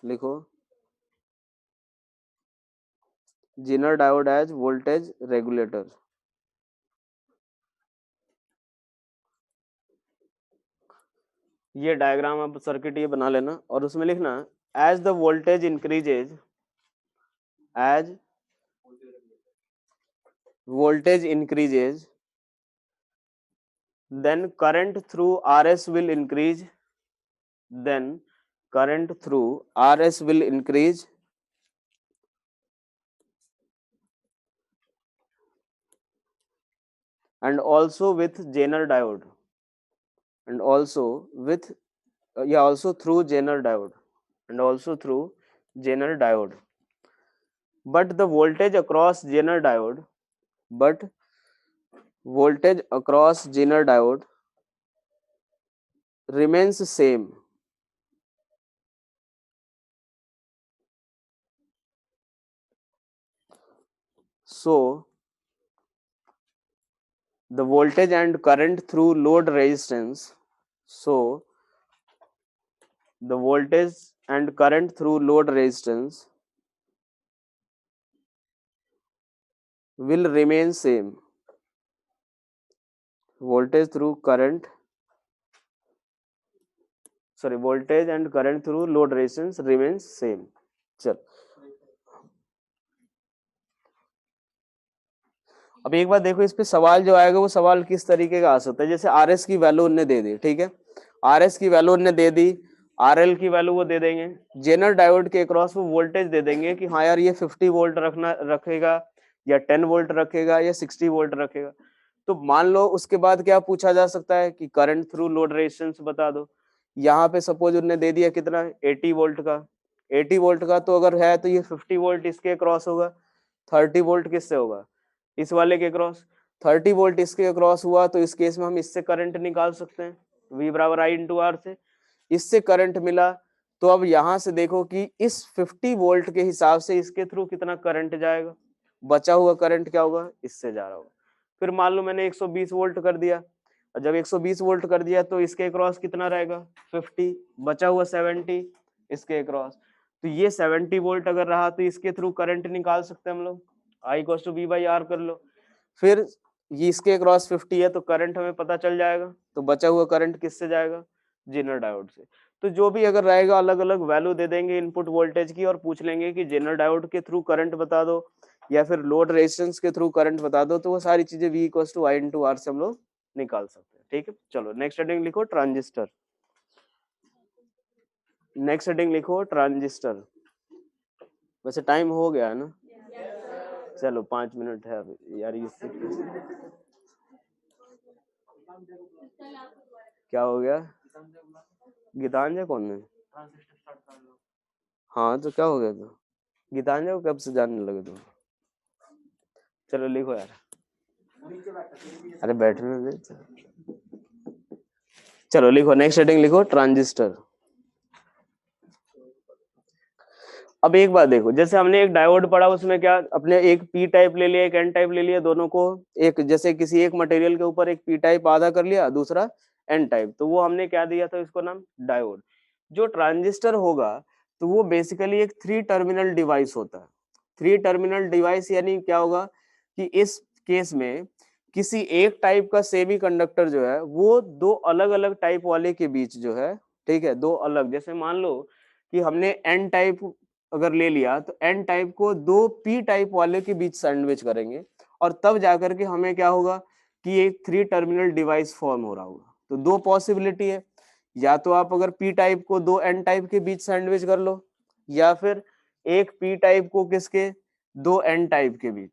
लिखो, Zener diode as voltage regulator. ये डायग्राम आप सर्किट ये बना लेना, और उसमें लिखना as the voltage increases, as voltage increases then current through RS will increase, then current through RS will increase, and also with Zener diode, and also with also through Zener diode, and also through Zener diode. But the voltage across Zener diode, but voltage across Zener diode remains same. So the voltage and current through load resistance, so the voltage and current through load resistance will remain same. Voltage through current, sorry, voltage and current through load resistance remains same. चल, अब एक बार देखो, इस पे सवाल जो आएगा वो सवाल किस तरीके का आ सकता है। जैसे RS की वैल्यू उन्होंने दे दी, ठीक है, RS की वैल्यू उन्होंने दे दी, RL की वैल्यू वो दे देंगे, जेनर डायोड के अक्रॉस वो वोल्टेज दे देंगे कि हाँ यार ये 50 वोल्ट रखेगा, या 10 वोल्ट रखेगा, या 60 वोल्ट रखेगा। तो मान लो उसके बाद क्या पूछा जा सकता है कि करंट थ्रू लोड रेजिस्टेंस बता दो। यहाँ पे सपोज उन्होंने दे दिया कितना, 80 वोल्ट का, 80 वोल्ट का, तो अगर है तो ये 50 वोल्ट इसके क्रॉस होगा, 30 वोल्ट किससे होगा, इस वाले के क्रॉस, 30 वोल्ट इसके क्रॉस हुआ, तो इस केस में हम इससे करंट निकाल सकते हैं, V बराबर I इंटू R से, इससे करंट मिला। तो अब यहाँ से देखो कि इस 50 वोल्ट के हिसाब से इसके थ्रू कितना करंट जाएगा, बचा हुआ करंट क्या होगा, इससे जा रहा होगा। फिर मान लो मैंने 120 वोल्ट कर दिया, और जब 120 वोल्ट कर दिया तो इसके क्रॉस कितना रहेगा, 50, बचा हुआ 70 इसके क्रॉस। तो ये 70 वोल्ट अगर रहा तो इसके थ्रू करंट निकाल सकते हैं हम लोग, I equals to V by R कर लो। फिर ये इसके क्रॉस 50 है तो करंट हमें पता चल जाएगा, तो बचा हुआ करंट किससे जाएगा, जेनर डायोड से। तो जो भी अगर रहेगा अलग अलग वैल्यू दे देंगे इनपुट वोल्टेज की, और पूछ लेंगे कि जेनर डायोड के थ्रू करंट बता दो या फिर लोड रेजिस्टेंस के थ्रू करंट बता दो, तो वो सारी चीजें V equals to I into R से हम लोग निकाल सकते हैं। ठीक है, चलो नेक्स्ट हेडिंग लिखो ट्रांजिस्टर, नेक्स्ट हेडिंग लिखो ट्रांजिस्टर। वैसे टाइम हो गया है ना, चलो 5 मिनट है अभी यार, इससे क्या हो गया, गीतांजय कौन है, हाँ तो क्या हो गया, तो गीतांजय को कब से जानने लगे तुम, चलो लिखो यार, अरे बैठने दे, चलो लिखो नेक्स्ट हेडिंग लिखो ट्रांजिस्टर। अब एक बात देखो, जैसे हमने एक डायोड पढ़ा, उसमें क्या अपने एक पी टाइप ले लिया, एक एन टाइप ले लिया, दोनों को एक जैसे किसी एक मटेरियल के ऊपर एक पी टाइप आधा कर लिया, दूसरा एन टाइप, तो वो हमने क्या दिया था, इसको नाम डायोड। जो ट्रांजिस्टर होगा तो वो बेसिकली एक 3 टर्मिनल डिवाइस होता है। 3 टर्मिनल डिवाइस यानी क्या होगा कि इस केस में किसी एक टाइप का सेमी कंडक्टर जो है वो दो अलग अलग टाइप वाले के बीच जो है, ठीक है, दो अलग, जैसे मान लो कि हमने एन टाइप अगर ले लिया तो एन टाइप को दो पी टाइप वाले के बीच सैंडविच करेंगे, और तब जाकर के हमें क्या होगा कि एक 3 टर्मिनल डिवाइस फॉर्म हो रहा होगा। तो दो पॉसिबिलिटी है, या तो आप अगर पी टाइप को दो एन टाइप के बीच सैंडविच कर लो, या फिर एक पी टाइप को किसके, दो एन टाइप के बीच,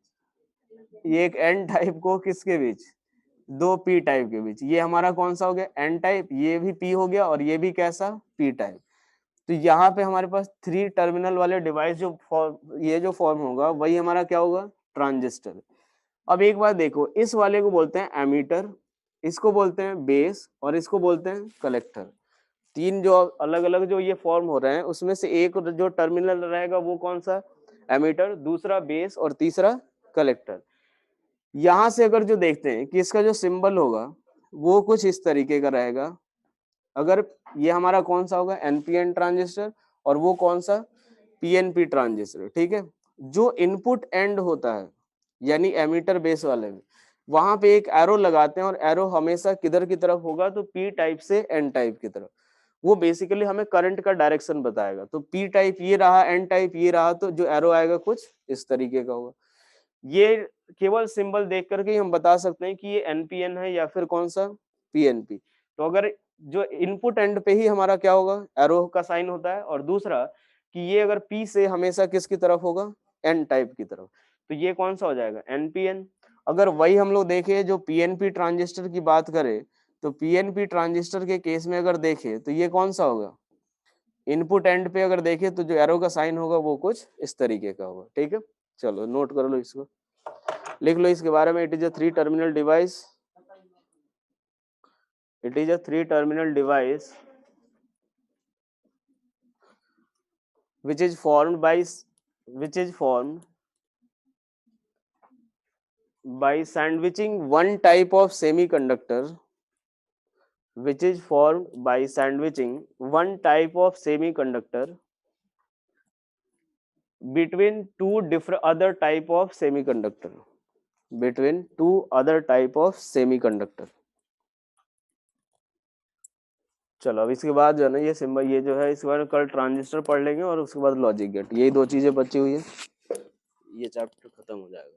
एक एन टाइप को किसके बीच, दो पी टाइप के बीच। ये हमारा कौन सा हो गया, एन टाइप, ये भी पी हो गया और ये भी कैसा, पी टाइप। तो यहाँ पे हमारे पास 3 टर्मिनल वाले डिवाइस जो फॉर्म, ये जो फॉर्म होगा वही हमारा क्या होगा, ट्रांजिस्टर। अब एक बात देखो, इस वाले को बोलते हैं एमीटर, इसको बोलते हैं बेस, और इसको बोलते हैं कलेक्टर। तीन जो अलग अलग जो ये फॉर्म हो रहे हैं उसमें से एक जो टर्मिनल रहेगा वो कौन सा, एमीटर, दूसरा बेस और तीसरा कलेक्टर। यहां से अगर जो देखते हैं कि इसका जो सिंबल होगा वो कुछ इस तरीके का रहेगा। अगर ये हमारा कौन सा होगा, एनपीएन ट्रांजिस्टर, और वो कौन सा, पीएनपी ट्रांजिस्टर, ठीक है। जो इनपुट एंड होता है यानी एमीटर बेस वाले में, वहां पे एक एरो लगाते हैं, और एरो हमेशा किधर की तरफ होगा, तो पी टाइप से एन टाइप की तरफ। वो बेसिकली हमें करंट का डायरेक्शन बताएगा। तो पी टाइप ये रहा, एन टाइप ये रहा, तो जो एरो आएगा कुछ इस तरीके का होगा। ये केवल सिंबल देख करके ही हम बता सकते हैं कि ये एनपीएन है या फिर कौन सा, पीएनपी। तो अगर जो इनपुट एंड पे ही हमारा क्या होगा, एरो का साइन होता है, और दूसरा कि ये अगर पी से हमेशा किसकी तरफ होगा, एन टाइप की तरफ, तो ये कौन सा हो जाएगा, एनपीएन। अगर वही हम लोग देखें जो पीएनपी ट्रांजिस्टर की बात करें, तो पीएनपी ट्रांजिस्टर के केस में अगर देखें तो ये कौन सा होगा, इनपुट एंड पे अगर देखें तो जो एरो का साइन होगा वो कुछ इस तरीके का होगा, ठीक है। चलो नोट कर लो, इसको लिख लो इसके बारे में। It is a 3 terminal device, it is a 3 terminal device which is formed by sandwiching one type of semiconductor, which is formed by sandwiching one type of semiconductor between two different other type of semiconductor, between two other type of semiconductor। चलो अब इसके बाद जो है ना ये symbol, ये जो है इसके बाद कल ट्रांजिस्टर पढ़ लेंगे, और उसके बाद लॉजिक गेट, यही दो चीजें बची हुई है, ये चैप्टर खत्म हो जाएगा।